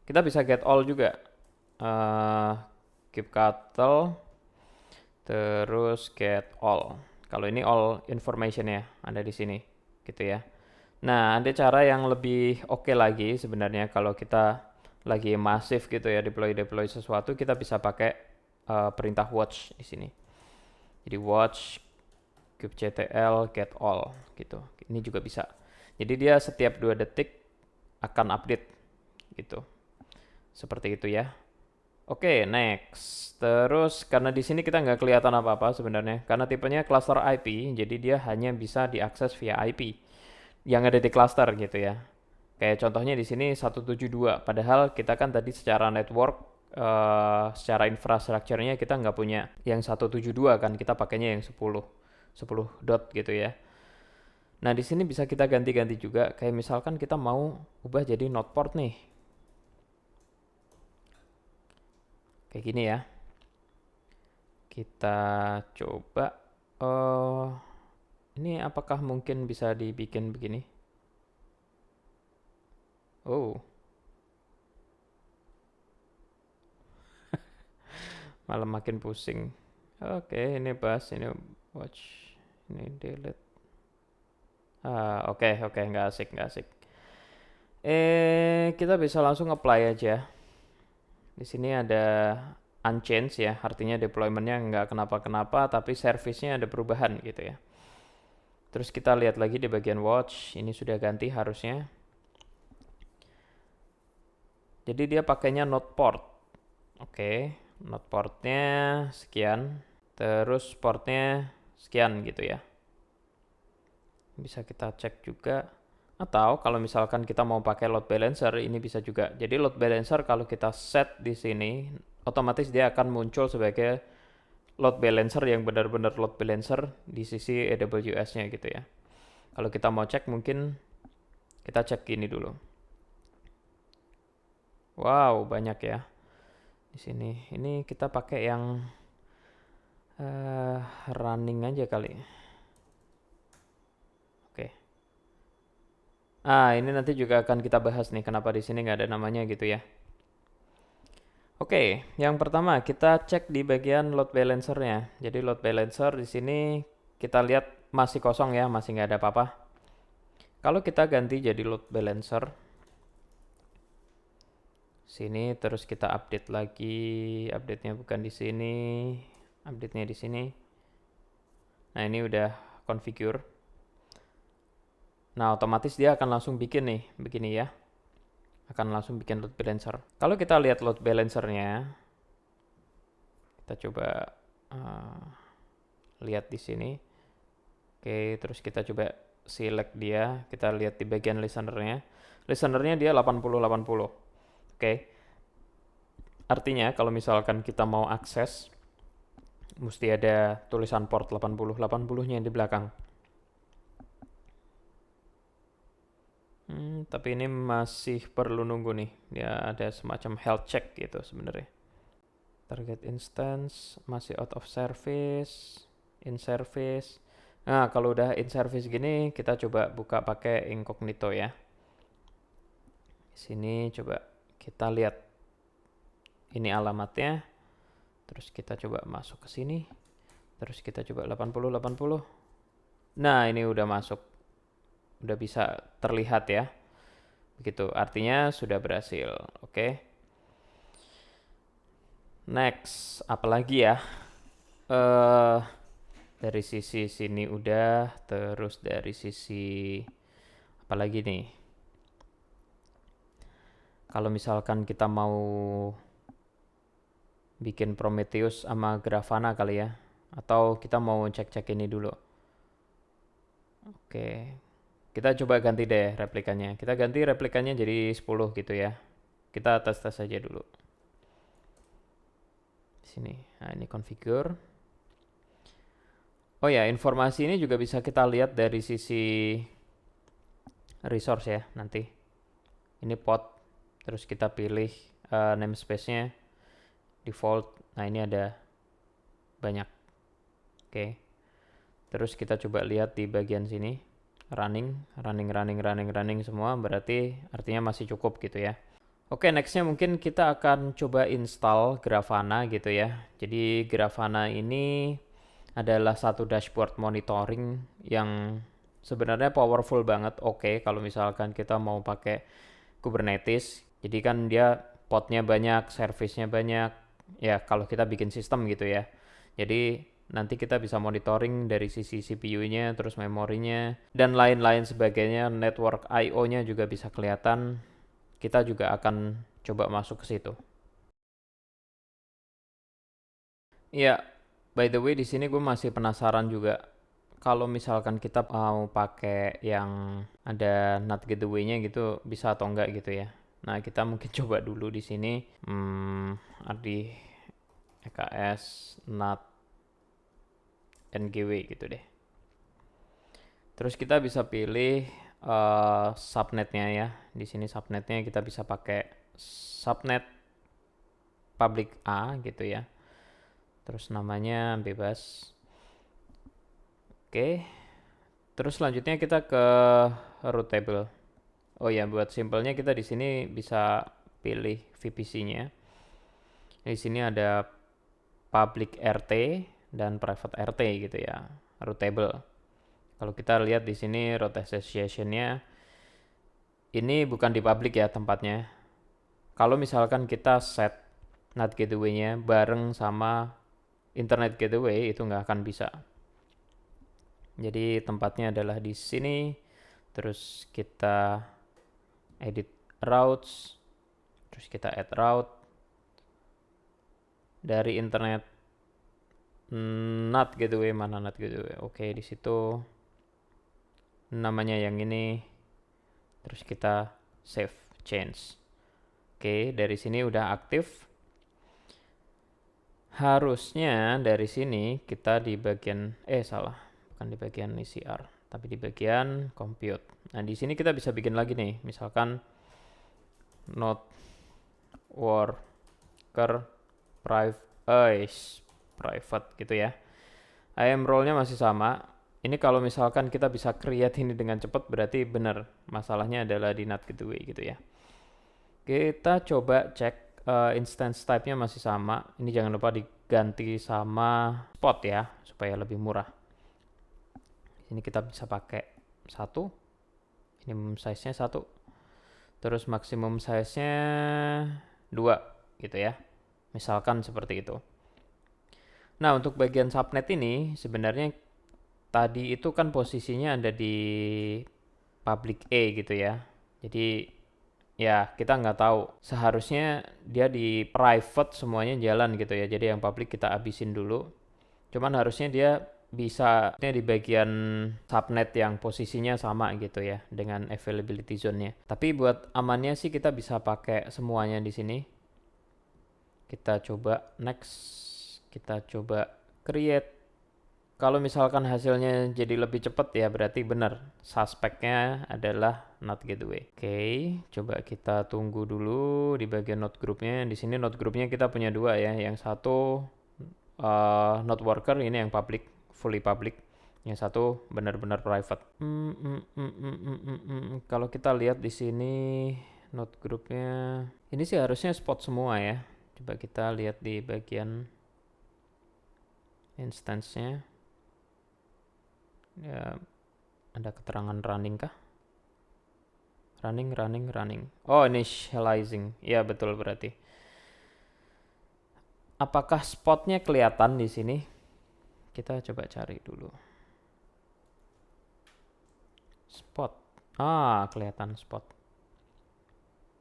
Kita bisa get all juga. Kubectl terus get all. Kalau ini all information ya, ada di sini gitu ya. Nah, ada cara yang lebih oke lagi sebenarnya kalau kita lagi masif gitu ya, deploy sesuatu, kita bisa pakai perintah watch di sini. Jadi watch kubectl get all gitu. Ini juga bisa. Jadi dia setiap 2 detik akan update gitu. Seperti itu ya. Oke, next. Terus karena di sini kita nggak kelihatan apa-apa sebenarnya, karena tipenya cluster IP, jadi dia hanya bisa diakses via IP yang ada di cluster gitu ya. Kayak contohnya di sini 172, padahal kita kan tadi secara network, secara infrastrukturnya kita nggak punya yang 172 kan, kita pakainya yang 10 dot gitu ya. Nah di sini bisa kita ganti-ganti juga, kayak misalkan kita mau ubah jadi node port nih, kayak gini ya. Kita coba, ini apakah mungkin bisa dibikin begini? Oh, malah makin pusing. Oke, ini bus, ini watch, ini delete. Oke, nggak asik, nggak asik. Kita bisa langsung apply aja. Di sini ada unchanged ya, artinya deploymentnya nggak kenapa-kenapa, tapi service-nya ada perubahan gitu ya. Terus kita lihat lagi di bagian watch, ini sudah ganti harusnya. Jadi dia pakainya node port. Oke, node portnya sekian, terus portnya sekian gitu ya. Bisa kita cek juga. Atau kalau misalkan kita mau pakai load balancer, ini bisa juga. Jadi load balancer kalau kita set di sini, otomatis dia akan muncul sebagai load balancer yang benar-benar load balancer di sisi AWS-nya gitu ya. Kalau kita mau cek mungkin kita cek ini dulu. Wow, banyak ya di sini. Ini kita pakai yang running aja kali. Oke. Ini nanti juga akan kita bahas nih kenapa di sini nggak ada namanya gitu ya. Oke, yang pertama kita cek di bagian load balancernya. Jadi load balancer di sini kita lihat masih kosong ya, masih nggak ada apa-apa. Kalau kita ganti jadi load balancer, sini terus kita update lagi, update-nya bukan di sini, update-nya di sini. Nah ini udah configure. Nah otomatis dia akan langsung bikin nih, begini ya. Akan langsung bikin load balancer. Kalau kita lihat load balancernya, kita coba lihat di sini. Oke, terus kita coba select dia, kita lihat di bagian listenernya. Listenernya dia 80-80. Oke. Artinya kalau misalkan kita mau akses, mesti ada tulisan port 80-80-nya di belakang. Tapi ini masih perlu nunggu nih. Dia ada semacam health check gitu sebenarnya. Target instance masih out of service, in service. Nah, kalau udah in service gini, kita coba buka pakai incognito ya. Di sini coba kita lihat ini alamatnya. Terus kita coba masuk ke sini. Terus kita coba 80-80. Nah, ini udah masuk. Udah bisa terlihat ya. Begitu, artinya sudah berhasil. Oke. Next, apalagi ya? Dari sisi sini udah, terus dari sisi apalagi nih? Kalau misalkan kita mau bikin Prometheus sama Grafana kali ya, atau kita mau cek-cek ini dulu. Oke, kita coba ganti deh replikanya. Kita ganti replikanya jadi 10 gitu ya. Kita tes-tes aja dulu. Sini. Nah, ini configure. Oh ya, informasi ini juga bisa kita lihat dari sisi resource ya nanti. Ini pod, terus kita pilih namespace-nya default. Nah, ini ada banyak. Oke. Terus kita coba lihat di bagian sini. Running semua, berarti artinya masih cukup gitu ya. Oke, nextnya mungkin kita akan coba install Grafana gitu ya. Jadi Grafana ini adalah satu dashboard monitoring yang sebenarnya powerful banget. Oke, kalau misalkan kita mau pakai Kubernetes, jadi kan dia podnya banyak, service-nya banyak. Ya, kalau kita bikin sistem gitu ya. Jadi nanti kita bisa monitoring dari sisi CPU-nya, terus memorinya, dan lain-lain sebagainya. Network I/O-nya juga bisa kelihatan. Kita juga akan coba masuk ke situ. Iya, by the way di sini gue masih penasaran juga. Kalau misalkan kita mau pakai yang ada NAT gateway-nya gitu, bisa atau enggak gitu ya. Nah, kita mungkin coba dulu di sini. Di EKS NAT NGW gitu deh. Terus kita bisa pilih subnetnya ya. Di sini subnetnya kita bisa pakai subnet public A gitu ya. Terus namanya bebas. Oke. Terus selanjutnya kita ke root table. Oh ya, buat simpelnya kita di sini bisa pilih VPC-nya. Di sini ada public RT dan private RT gitu ya, root table. Kalau kita lihat di sini root association-nya ini bukan di public ya tempatnya. Kalau misalkan kita set NAT gateway-nya bareng sama internet gateway itu nggak akan bisa. Jadi tempatnya adalah di sini. Terus kita edit routes. Terus kita add route dari internet NAT gateway, mana NAT gateway. Oke, di situ namanya yang ini. Terus kita save change. Oke, dari sini udah aktif. Harusnya dari sini kita di bagian salah, bukan di bagian ECR, tapi di bagian compute. Nah, di sini kita bisa bikin lagi nih, misalkan node worker private gitu ya. IAM role-nya masih sama. Ini kalau misalkan kita bisa create ini dengan cepat berarti benar. Masalahnya adalah di NAT gateway gitu ya. Kita coba cek instance type-nya masih sama. Ini jangan lupa diganti sama spot ya supaya lebih murah. Ini kita bisa pakai 1. Minimum size-nya 1. Terus maksimum size-nya 2 gitu ya. Misalkan seperti itu. Nah, untuk bagian subnet ini sebenarnya tadi itu kan posisinya ada di public A gitu ya. Jadi ya kita nggak tahu. Seharusnya dia di private semuanya jalan gitu ya. Jadi yang public kita abisin dulu. Cuman harusnya dia bisa di bagian subnet yang posisinya sama gitu ya dengan availability zone-nya. Tapi buat amannya sih kita bisa pakai semuanya di sini. Kita coba next. Kita coba create. Kalau misalkan hasilnya jadi lebih cepat ya berarti benar. Suspeknya adalah NAT gateway. Oke, coba kita tunggu dulu di bagian node groupnya. Di sini node groupnya kita punya 2 ya. Yang satu node worker ini yang public, fully public. Yang satu benar-benar private. Kalau kita lihat di sini node groupnya, ini sih harusnya spot semua ya. Coba kita lihat di bagian instance-nya. Ya, ada keterangan running kah? Running. Oh, initializing. Ya, betul berarti. Apakah spotnya kelihatan di sini? Kita coba cari dulu. Spot. Kelihatan spot.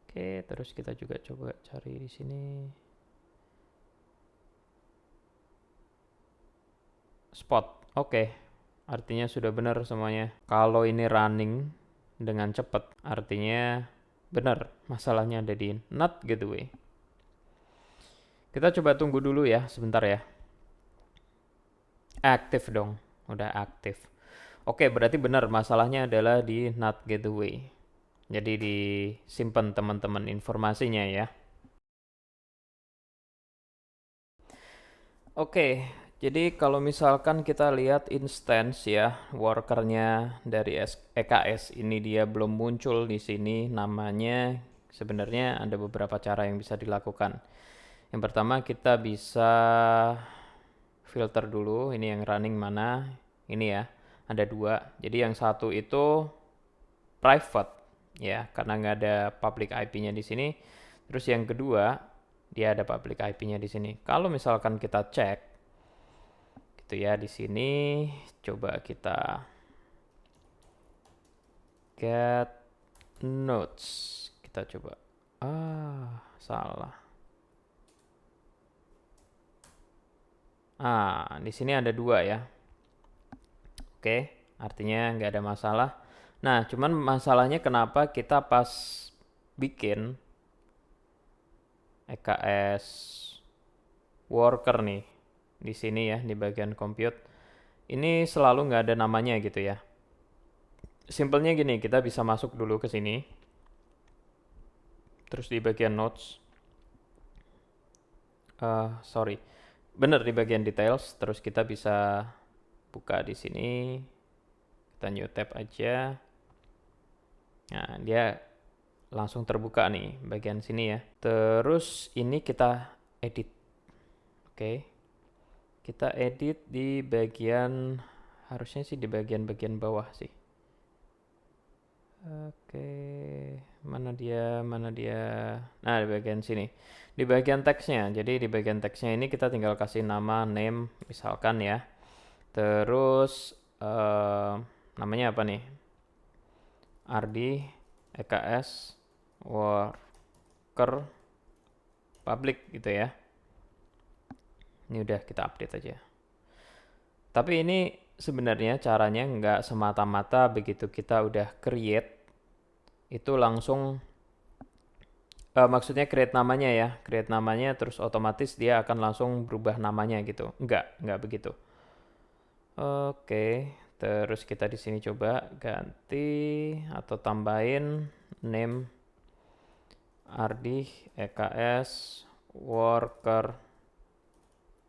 Oke, terus kita juga coba cari di sini. Spot. Oke. Artinya sudah benar semuanya. Kalau ini running dengan cepat, artinya benar. Masalahnya ada di NAT gateway. Kita coba tunggu dulu ya, sebentar ya. Aktif dong, udah aktif. Oke, berarti benar masalahnya adalah di NAT gateway. Jadi disimpan teman-teman informasinya ya. Oke, Jadi kalau misalkan kita lihat instance ya, workernya dari EKS ini dia belum muncul di sini namanya, sebenarnya ada beberapa cara yang bisa dilakukan. Yang pertama kita bisa filter dulu, ini yang running mana, ini ya, ada dua. Jadi yang satu itu private ya, karena nggak ada public IP-nya di sini. Terus yang kedua, dia ada public IP-nya di sini. Kalau misalkan kita cek gitu ya di sini, coba kita get notes. Kita coba. Salah. Di sini ada dua ya. Oke, artinya nggak ada masalah. Nah, cuman masalahnya kenapa kita pas bikin EKS worker nih di sini ya di bagian compute ini selalu nggak ada namanya gitu ya. Simpelnya gini, kita bisa masuk dulu ke sini, terus di bagian notes, sorry, bener di bagian details, terus kita bisa buka di sini, kita new tab aja. Nah, dia langsung terbuka nih bagian sini ya. Terus ini kita edit. Oke. Kita edit di bagian, harusnya sih di bagian-bagian bawah sih. Oke, mana dia, mana dia. Nah, di bagian sini. Di bagian teksnya. Jadi di bagian teksnya ini kita tinggal kasih nama name misalkan ya. Terus namanya apa nih? Ardi EKS worker public gitu ya. Ini udah kita update aja. Tapi ini sebenarnya caranya nggak semata-mata begitu kita udah create itu langsung maksudnya create namanya ya, create namanya terus otomatis dia akan langsung berubah namanya gitu. Nggak begitu. Oke, terus kita di sini coba ganti atau tambahin name Ardi EKS worker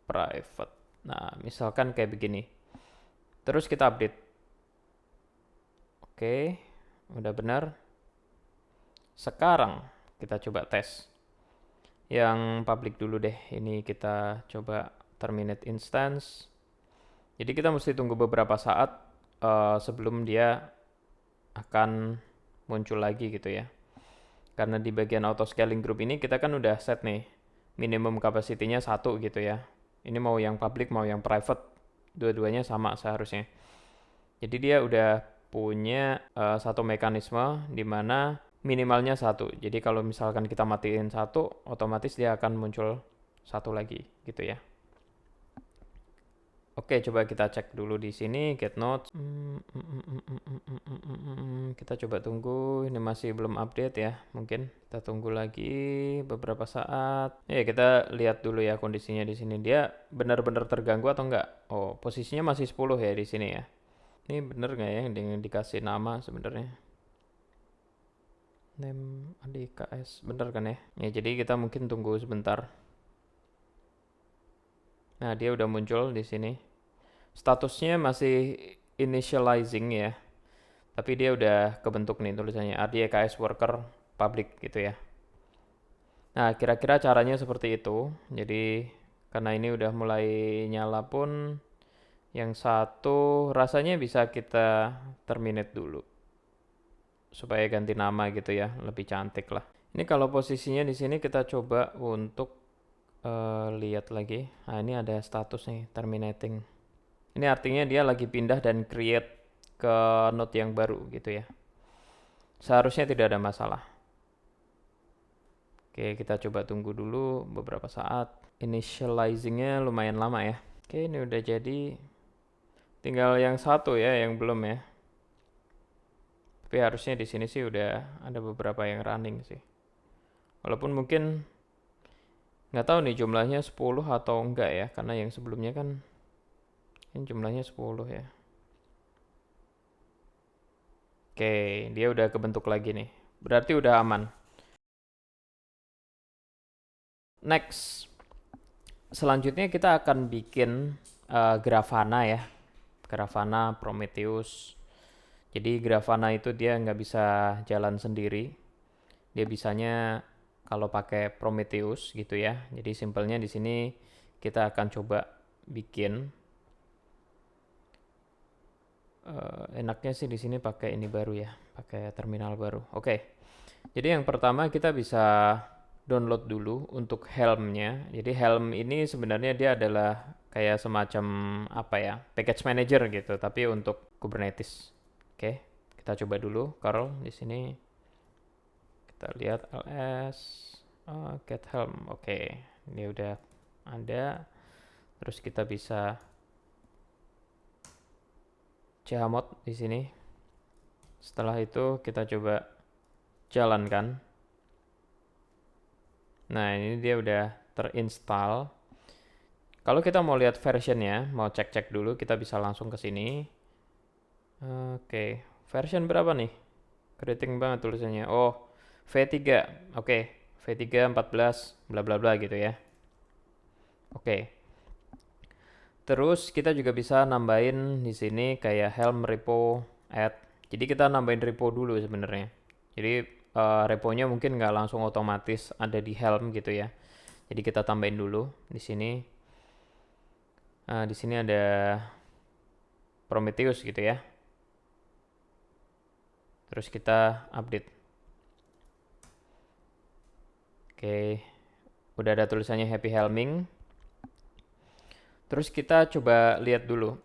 private. Nah, misalkan kayak begini. Terus kita update. Oke, udah benar. Sekarang kita coba tes. Yang public dulu deh. Ini kita coba terminate instance. Jadi kita mesti tunggu beberapa saat sebelum dia akan muncul lagi gitu ya. Karena di bagian auto scaling group ini kita kan udah set nih minimum capacity-nya 1 gitu ya. Ini mau yang public mau yang private, dua-duanya sama seharusnya. Jadi dia udah punya satu mekanisme di mana minimalnya 1. Jadi kalau misalkan kita matiin 1, otomatis dia akan muncul 1 lagi gitu ya. Oke, coba kita cek dulu di sini get notes. Kita coba tunggu, ini masih belum update ya. Mungkin kita tunggu lagi beberapa saat. Ya, kita lihat dulu ya kondisinya di sini. Dia benar-benar terganggu atau enggak? Oh, posisinya masih 10 ya di sini ya. Ini bener nggak ya yang dikasih nama sebenarnya? Name ADKS, bener kan ya? Ya, jadi kita mungkin tunggu sebentar. Nah, dia udah muncul di sini. Statusnya masih initializing ya. Tapi dia udah kebentuk nih tulisannya ADKS worker public gitu ya. Nah, kira-kira caranya seperti itu. Jadi, karena ini udah mulai nyala pun, yang satu rasanya bisa kita terminate dulu. Supaya ganti nama gitu ya, lebih cantik lah. Ini kalau posisinya di sini kita coba untuk lihat lagi. Nah, ini ada status nih, terminating. Ini artinya dia lagi pindah dan create ke node yang baru gitu ya. Seharusnya tidak ada masalah. Oke, kita coba tunggu dulu beberapa saat. Initializingnya lumayan lama ya. Oke, ini udah jadi. Tinggal yang satu ya, yang belum ya. Tapi harusnya di sini sih udah ada beberapa yang running sih. Walaupun mungkin nggak tahu nih jumlahnya 10 atau enggak ya, karena yang sebelumnya kan ini jumlahnya 10 ya. Oke, dia udah kebentuk lagi nih. Berarti udah aman. Next. Selanjutnya kita akan bikin Grafana ya. Grafana, Prometheus. Jadi Grafana itu dia nggak bisa jalan sendiri. Dia bisanya kalau pakai Prometheus gitu ya. Jadi simpelnya di sini kita akan coba bikin. Enaknya sih di sini pakai ini baru ya, pakai terminal baru. Oke. Jadi yang pertama kita bisa download dulu untuk Helm-nya. Jadi Helm ini sebenarnya dia adalah kayak semacam apa ya, package manager gitu, tapi untuk Kubernetes. Oke, kita coba dulu curl di sini. Kita lihat ls get Helm. Oke, ini udah ada. Terus kita bisa chmod di sini. Setelah itu kita coba jalankan. Nah, ini dia udah terinstall. Kalau kita mau lihat versionnya, mau cek-cek dulu, kita bisa langsung ke sini. Oke, version berapa nih? Keriting banget tulisannya. Oh, V3. Oke, V3 14 bla bla bla gitu ya. Oke. Terus kita juga bisa nambahin di sini kayak Helm repo add. Jadi kita nambahin repo dulu sebenarnya. Jadi reponya mungkin nggak langsung otomatis ada di Helm gitu ya. Jadi kita tambahin dulu di sini. Di sini ada Prometheus gitu ya. Terus kita update. Oke, udah ada tulisannya Happy Helming. Terus kita coba lihat dulu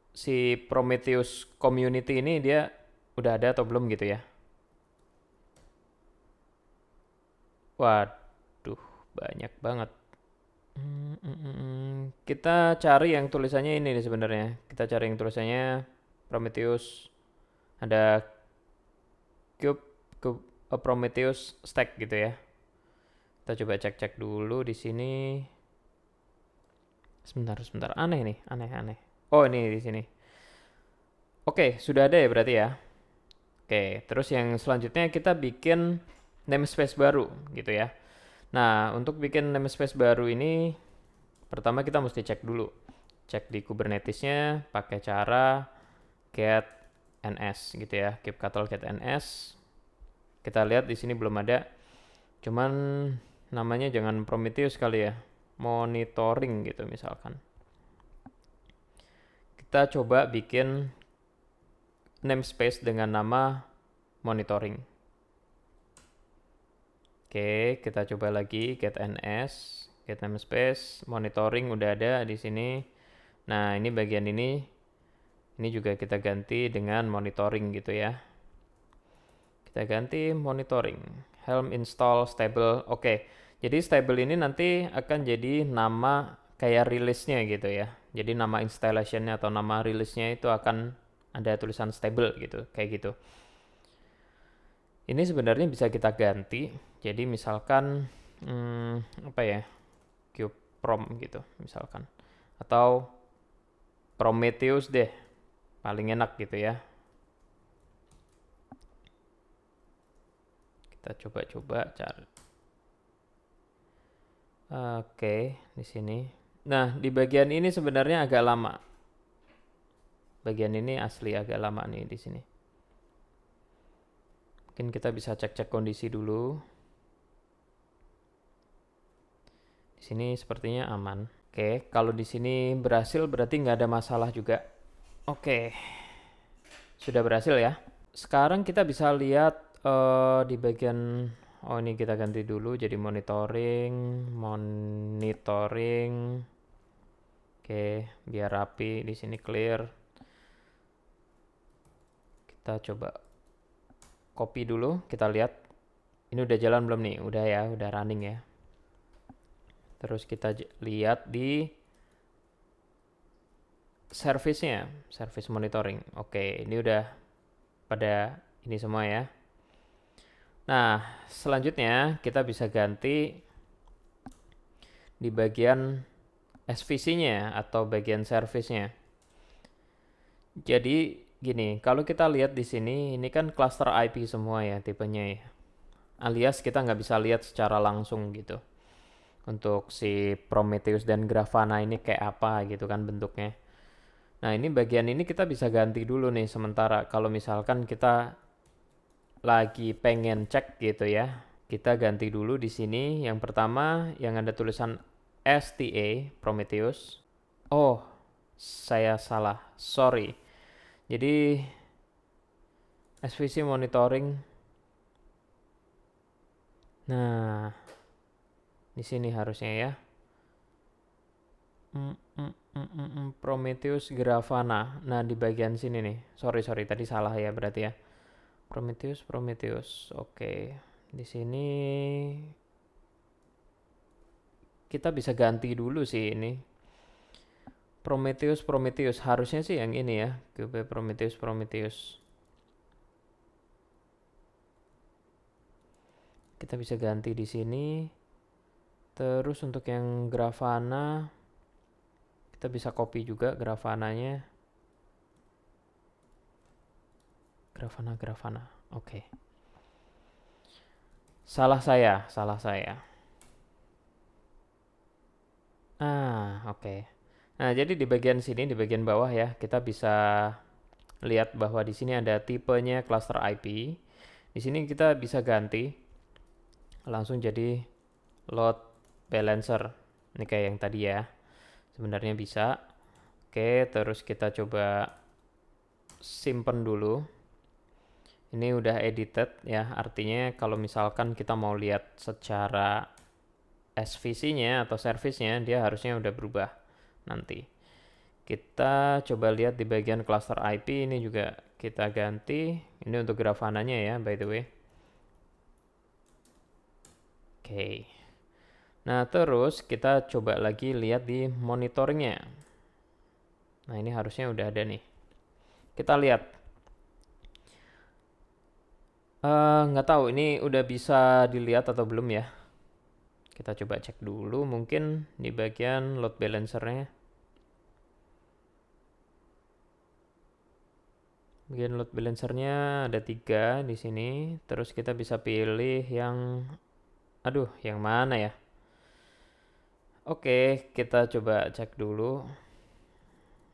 si Prometheus community ini dia udah ada atau belum gitu ya. Waduh, banyak banget. Kita cari yang tulisannya ini nih sebenarnya. Kita cari yang tulisannya Prometheus. Ada Cube, Cube Prometheus stack gitu ya. Kita coba cek-cek dulu di sini. Sebentar. Aneh nih, aneh. Oh, ini di sini. Oke, sudah ada ya berarti ya. Oke, terus yang selanjutnya kita bikin namespace baru gitu ya. Nah, untuk bikin namespace baru ini pertama kita mesti cek dulu. Cek di Kubernetes-nya pakai cara get ns gitu ya, kubectl get ns. Kita lihat di sini belum ada. Cuman namanya jangan Prometheus kali ya. Monitoring gitu misalkan. Kita coba bikin namespace dengan nama monitoring. Oke, kita coba lagi get ns, get namespace, monitoring udah ada di sini. Nah, ini bagian ini juga kita ganti dengan monitoring gitu ya. Kita ganti monitoring, Helm install stable. Oke, jadi stable ini nanti akan jadi nama kayak rilisnya gitu ya. Jadi nama installationnya atau nama rilisnya itu akan ada tulisan stable gitu, kayak gitu. Ini sebenarnya bisa kita ganti. Jadi misalkan apa ya, kubeprom gitu misalkan, atau Prometheus deh, paling enak gitu ya. Kita coba cari. Oke, di sini. Nah, di bagian ini sebenarnya agak lama. Bagian ini asli agak lama nih di sini. Mungkin kita bisa cek-cek kondisi dulu. Di sini sepertinya aman. Oke, kalau di sini berhasil berarti nggak ada masalah juga. Oke, sudah berhasil ya. Sekarang kita bisa lihat di bagian ini kita ganti dulu jadi monitoring. Oke, biar rapi di sini clear. Kita coba copy dulu, kita lihat. Ini udah jalan belum nih? Udah ya, udah running ya. Terus kita lihat di service-nya, service monitoring. Oke, ini udah pada ini semua ya. Nah, selanjutnya kita bisa ganti di bagian SVC-nya atau bagian service-nya. Jadi gini, kalau kita lihat di sini, ini kan cluster IP semua ya tipenya ya. Alias kita nggak bisa lihat secara langsung gitu. untuk si Prometheus dan Grafana ini kayak apa gitu kan bentuknya. Nah, ini bagian ini kita bisa ganti dulu nih sementara kalau misalkan kita lagi pengen cek gitu ya. Kita ganti dulu di sini. Yang pertama yang ada tulisan STA Prometheus. Oh, saya salah. Sorry. Jadi SVC monitoring. Nah, di sini harusnya ya. Prometheus Grafana. Nah, di bagian sini nih. Sorry, tadi salah ya berarti ya. Prometheus. Oke. Di sini kita bisa ganti dulu sih ini. Prometheus. Harusnya sih yang ini ya. QB Prometheus. Kita bisa ganti di sini. Terus untuk yang Grafana, kita bisa copy juga Grafananya. Grafana. Oke. Salah saya. Oke. Nah, jadi di bagian sini, di bagian bawah ya, kita bisa lihat bahwa di sini ada tipenya cluster IP. Di sini kita bisa ganti langsung jadi load balancer. Ini kayak yang tadi ya. Sebenarnya bisa. Oke, terus kita coba simpen dulu. Ini udah edited ya, artinya kalau misalkan kita mau lihat secara SVC-nya atau service-nya, dia harusnya udah berubah nanti. Kita coba lihat di bagian cluster IP ini juga kita ganti. Ini untuk Grafananya ya, by the way. Oke. Nah, terus kita coba lagi lihat di monitoringnya. Nah, ini harusnya udah ada nih. Kita lihat. Nggak tahu ini udah bisa dilihat atau belum ya. Kita coba cek dulu mungkin di bagian load balancernya. Bagian load balancernya ada 3 di sini. Terus kita bisa pilih yang, aduh, yang mana ya? Oke, kita coba cek dulu.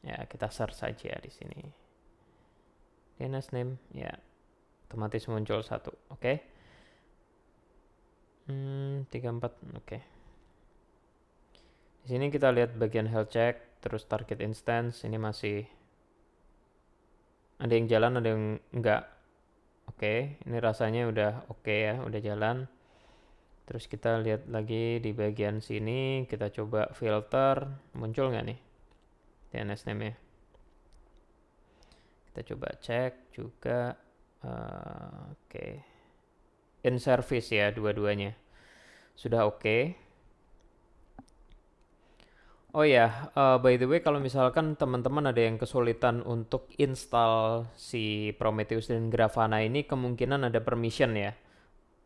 Ya, kita search saja di sini. DNS name, ya, otomatis muncul 1. Oke. 34, oke. Di sini kita lihat bagian health check, terus target instance, ini masih ada yang jalan, ada yang enggak. Oke, ini rasanya udah oke ya, udah jalan. Terus kita lihat lagi di bagian sini, kita coba filter, muncul nggak nih DNS name-nya. Kita coba cek juga. Oke. In service ya dua-duanya. Sudah oke. Oh ya, by the way kalau misalkan teman-teman ada yang kesulitan untuk install si Prometheus dan Grafana ini, kemungkinan ada permission ya.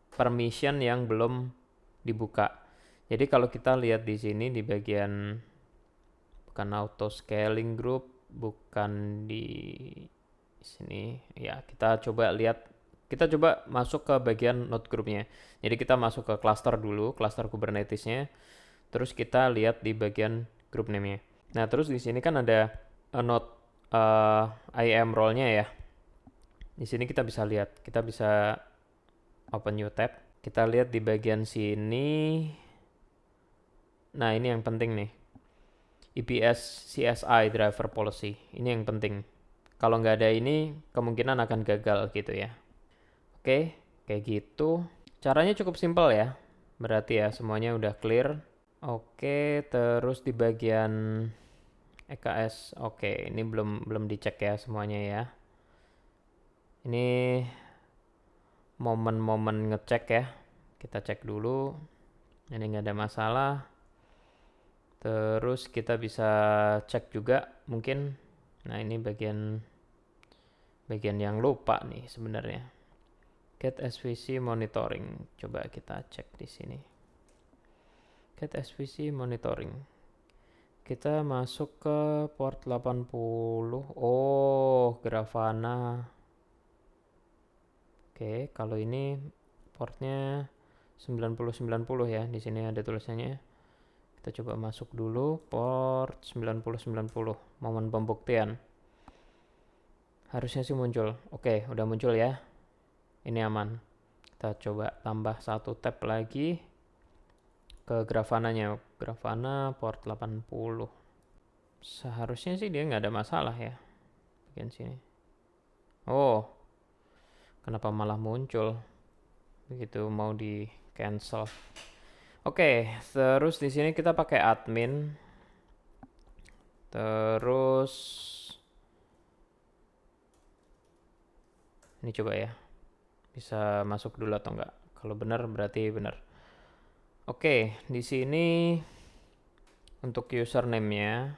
Permission yang belum dibuka. Jadi kalau kita lihat di sini di bagian, bukan auto scaling group, bukan di sini ya, kita coba lihat, kita coba masuk ke bagian node groupnya. Jadi kita masuk ke cluster dulu, cluster Kubernetesnya, terus kita lihat di bagian group name-nya. Nah, terus di sini kan ada node IAM role-nya ya. Di sini kita bisa lihat, kita bisa open new tab. Kita lihat di bagian sini. Nah, ini yang penting nih. EPS CSI driver policy. Ini yang penting. Kalau nggak ada ini, kemungkinan akan gagal gitu ya. Oke, kayak gitu. Caranya cukup simpel ya. Berarti ya semuanya udah clear. Oke, terus di bagian EKS, oke, ini belum dicek ya semuanya ya. Ini momen-momen ngecek ya. Kita cek dulu. Ini nggak ada masalah. Terus kita bisa cek juga mungkin. Nah, ini bagian yang lupa nih sebenarnya. Get SVC monitoring. Coba kita cek di sini. Get SVC monitoring. Kita masuk ke port 80. Oh, Grafana. Oke, kalau ini portnya 9090 ya. Di sini ada tulisannya. Kita coba masuk dulu port 9090, momen pembuktian. Harusnya sih muncul. Oke, udah muncul ya. Ini aman. Kita coba tambah satu tab lagi ke Grafana-nya. Grafana port 80. Seharusnya sih dia nggak ada masalah ya. Bagian sini. Oh, kenapa malah muncul? Begitu mau di cancel. Oke, terus di sini kita pakai admin. Terus ini coba ya. Bisa masuk dulu atau enggak? Kalau benar berarti benar. Oke, di sini untuk username-nya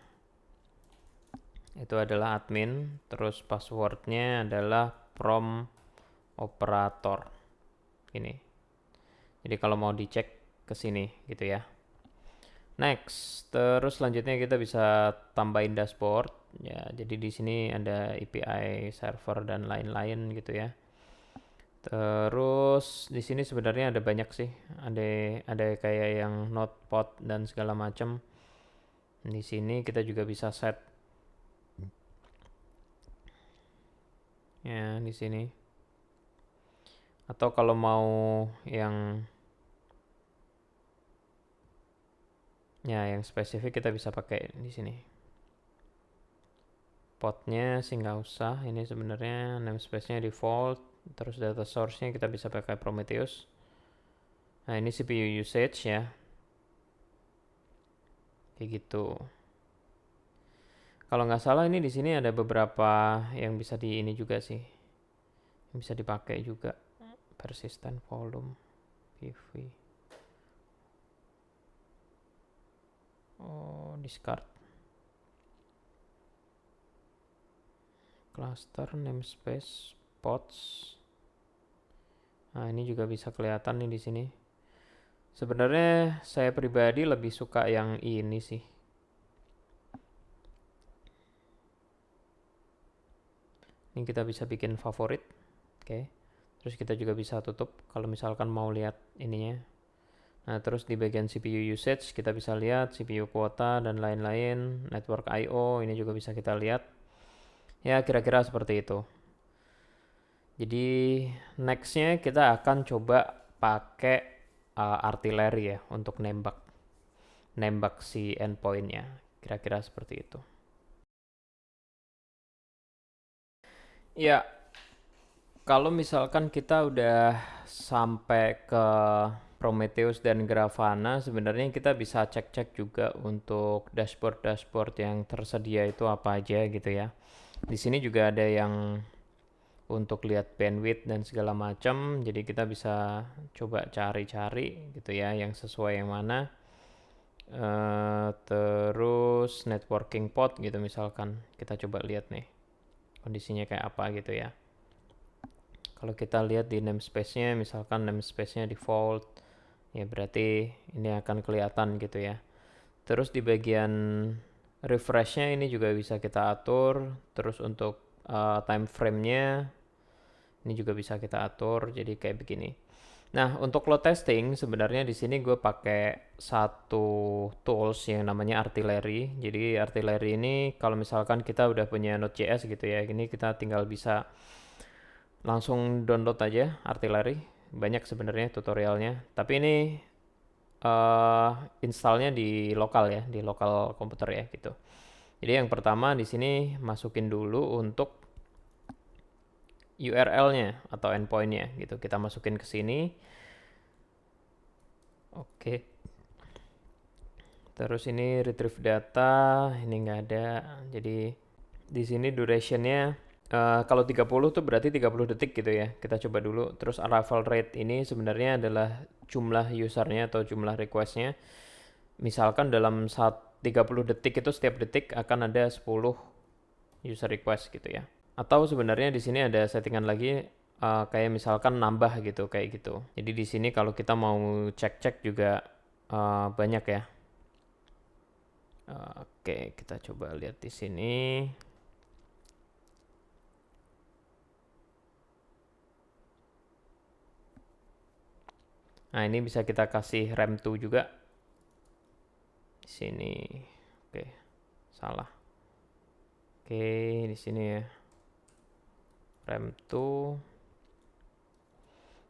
itu adalah admin, terus passwordnya adalah prom operator. Ini. Jadi kalau mau dicek ke sini gitu ya. Next, terus selanjutnya kita bisa tambahin dashboard. Ya, jadi di sini ada API server dan lain-lain gitu ya. Terus di sini sebenarnya ada banyak sih. Ada kayak yang notepad dan segala macam. Di sini kita juga bisa set ya di sini. Atau kalau mau yang yang spesifik kita bisa pakai di sini. Potnya sih nggak usah. Ini sebenarnya namespace-nya default. Terus data source-nya kita bisa pakai Prometheus. Nah, ini CPU usage ya. Kayak gitu. Kalau nggak salah ini di sini ada beberapa yang bisa di ini juga sih. Yang bisa dipakai juga. Persistent volume PV. Oh, discard. Cluster namespace pods. Nah, ini juga bisa kelihatan nih di sini. Sebenarnya saya pribadi lebih suka yang ini sih. Ini kita bisa bikin favorit. Oke. Terus kita juga bisa tutup kalau misalkan mau lihat ininya. Nah, terus di bagian CPU usage kita bisa lihat CPU kuota dan lain-lain, network I/O ini juga bisa kita lihat. Ya, kira-kira seperti itu. Jadi, nextnya kita akan coba pakai artileri ya untuk nembak si endpointnya. Kira-kira seperti itu. Ya, kalau misalkan kita udah sampai ke Prometheus dan Grafana, sebenarnya kita bisa cek-cek juga untuk dashboard-dashboard yang tersedia itu apa aja gitu ya. Di sini juga ada yang untuk lihat bandwidth dan segala macam, jadi kita bisa coba cari-cari gitu ya yang sesuai yang mana. Terus networking port gitu misalkan, kita coba lihat nih kondisinya kayak apa gitu ya. Kalau kita lihat di namespace-nya, misalkan namespace-nya default, ya berarti ini akan kelihatan gitu ya. Terus di bagian refresh-nya ini juga bisa kita atur. Terus untuk time frame-nya ini juga bisa kita atur. Jadi kayak begini. Nah, untuk load testing sebenarnya di sini gue pakai satu tools yang namanya Artillery. Jadi Artillery ini kalau misalkan kita udah punya Node.js gitu ya, ini kita tinggal bisa langsung download aja Artillery. Banyak sebenarnya tutorialnya. Tapi ini installnya di lokal ya, di lokal komputer ya gitu. Jadi yang pertama di sini masukin dulu untuk URL-nya atau endpoint-nya gitu. Kita masukin ke sini. Oke. Terus ini retrieve data, ini nggak ada. Jadi di sini duration-nya kalau 30 tuh berarti 30 detik gitu ya. Kita coba dulu. Terus arrival rate ini sebenarnya adalah jumlah usernya atau jumlah requestnya. Misalkan dalam 30 detik itu setiap detik akan ada 10 user request gitu ya. Atau sebenarnya di sini ada settingan lagi kayak misalkan nambah gitu kayak gitu. Jadi di sini kalau kita mau cek-cek juga banyak ya. Oke, kita coba lihat di sini. Nah, ini bisa kita kasih RAM2 juga. Sini. Oke, salah. Oke, di sini ya. Rem 2.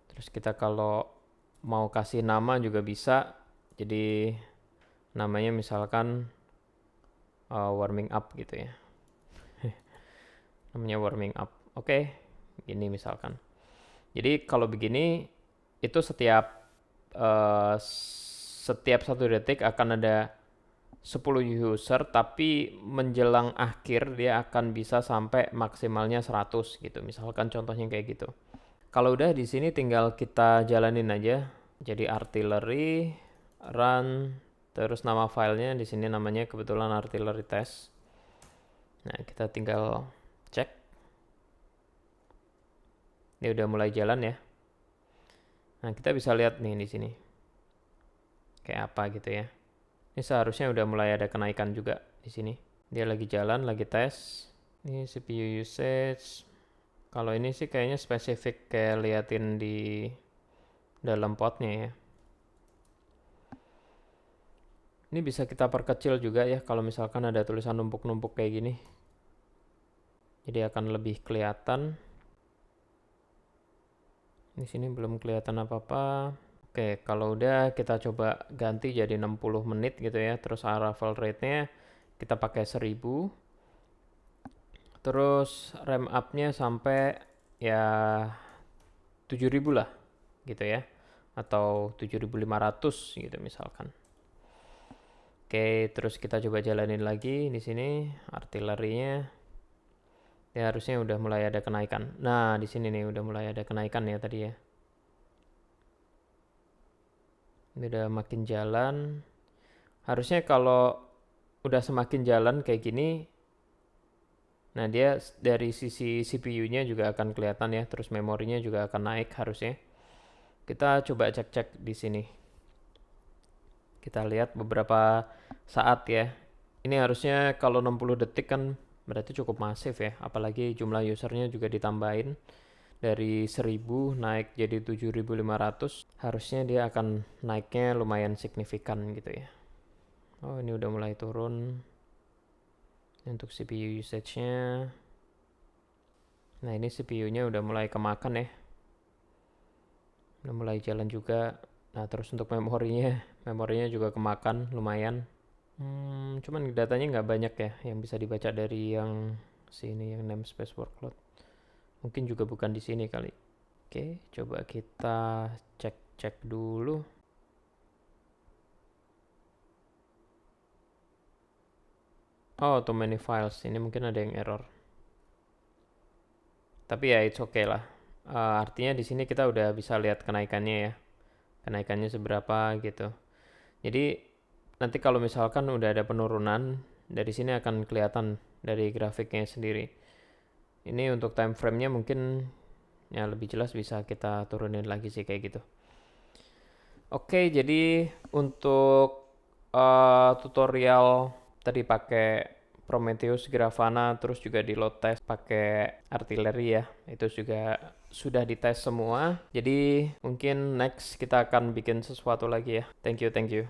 Terus kita kalau mau kasih nama juga bisa. Jadi namanya misalkan warming up gitu ya. Namanya warming up. Oke, ini misalkan. Jadi kalau begini itu setiap 1 detik akan ada 10 user, tapi menjelang akhir dia akan bisa sampai maksimalnya 100 gitu. Misalkan contohnya kayak gitu. Kalau udah di sini tinggal kita jalanin aja. Jadi artillery run, terus nama filenya di sini namanya kebetulan artillery test. Nah, kita tinggal cek. Ini udah mulai jalan ya. Nah, kita bisa lihat nih di sini. Kayak apa gitu ya. Ini seharusnya udah mulai ada kenaikan juga di sini. Dia lagi jalan, lagi tes. Ini CPU usage. Kalau ini sih kayaknya spesifik kayak liatin di dalam potnya ya. Ini bisa kita perkecil juga ya kalau misalkan ada tulisan numpuk-numpuk kayak gini. Jadi akan lebih kelihatan. Di sini belum kelihatan apa-apa. Oke, kalau udah kita coba ganti jadi 60 menit gitu ya. Terus arrival rate-nya kita pakai 1000. Terus rem up-nya sampai ya 7000 lah gitu ya. Atau 7500 gitu misalkan. Oke, terus kita coba jalanin lagi di sini artilerinya. Ya harusnya udah mulai ada kenaikan. Nah, di sini nih udah mulai ada kenaikan ya tadi ya. Ini udah makin jalan. Harusnya kalau udah semakin jalan kayak gini, nah dia dari sisi CPU-nya juga akan kelihatan ya, terus memorinya juga akan naik harusnya. Kita coba cek-cek di sini. Kita lihat beberapa saat ya. Ini harusnya kalau 60 detik kan berarti cukup masif ya, apalagi jumlah usernya juga ditambahin dari 1000 naik jadi 7500, harusnya dia akan naiknya lumayan signifikan gitu ya. Oh, ini udah mulai turun untuk CPU usage-nya. Nah, ini CPU-nya udah mulai kemakan ya, udah mulai jalan juga. Nah, terus untuk memorinya juga kemakan lumayan. Cuman datanya nggak banyak ya yang bisa dibaca dari yang sini, yang namespace workload. Mungkin juga bukan di sini kali. Oke, coba kita cek dulu. Oh, too many files. Ini mungkin ada yang error. Tapi ya it's okay lah. Artinya di sini kita udah bisa lihat kenaikannya ya. Kenaikannya seberapa gitu. Jadi nanti kalau misalkan udah ada penurunan, dari sini akan kelihatan dari grafiknya sendiri. Ini untuk time frame-nya mungkin ya lebih jelas bisa kita turunin lagi sih kayak gitu. Oke, jadi untuk tutorial tadi pakai Prometheus, Grafana, terus juga di load test pakai artileri ya. Itu juga sudah dites semua. Jadi mungkin next kita akan bikin sesuatu lagi ya. Thank you, thank you.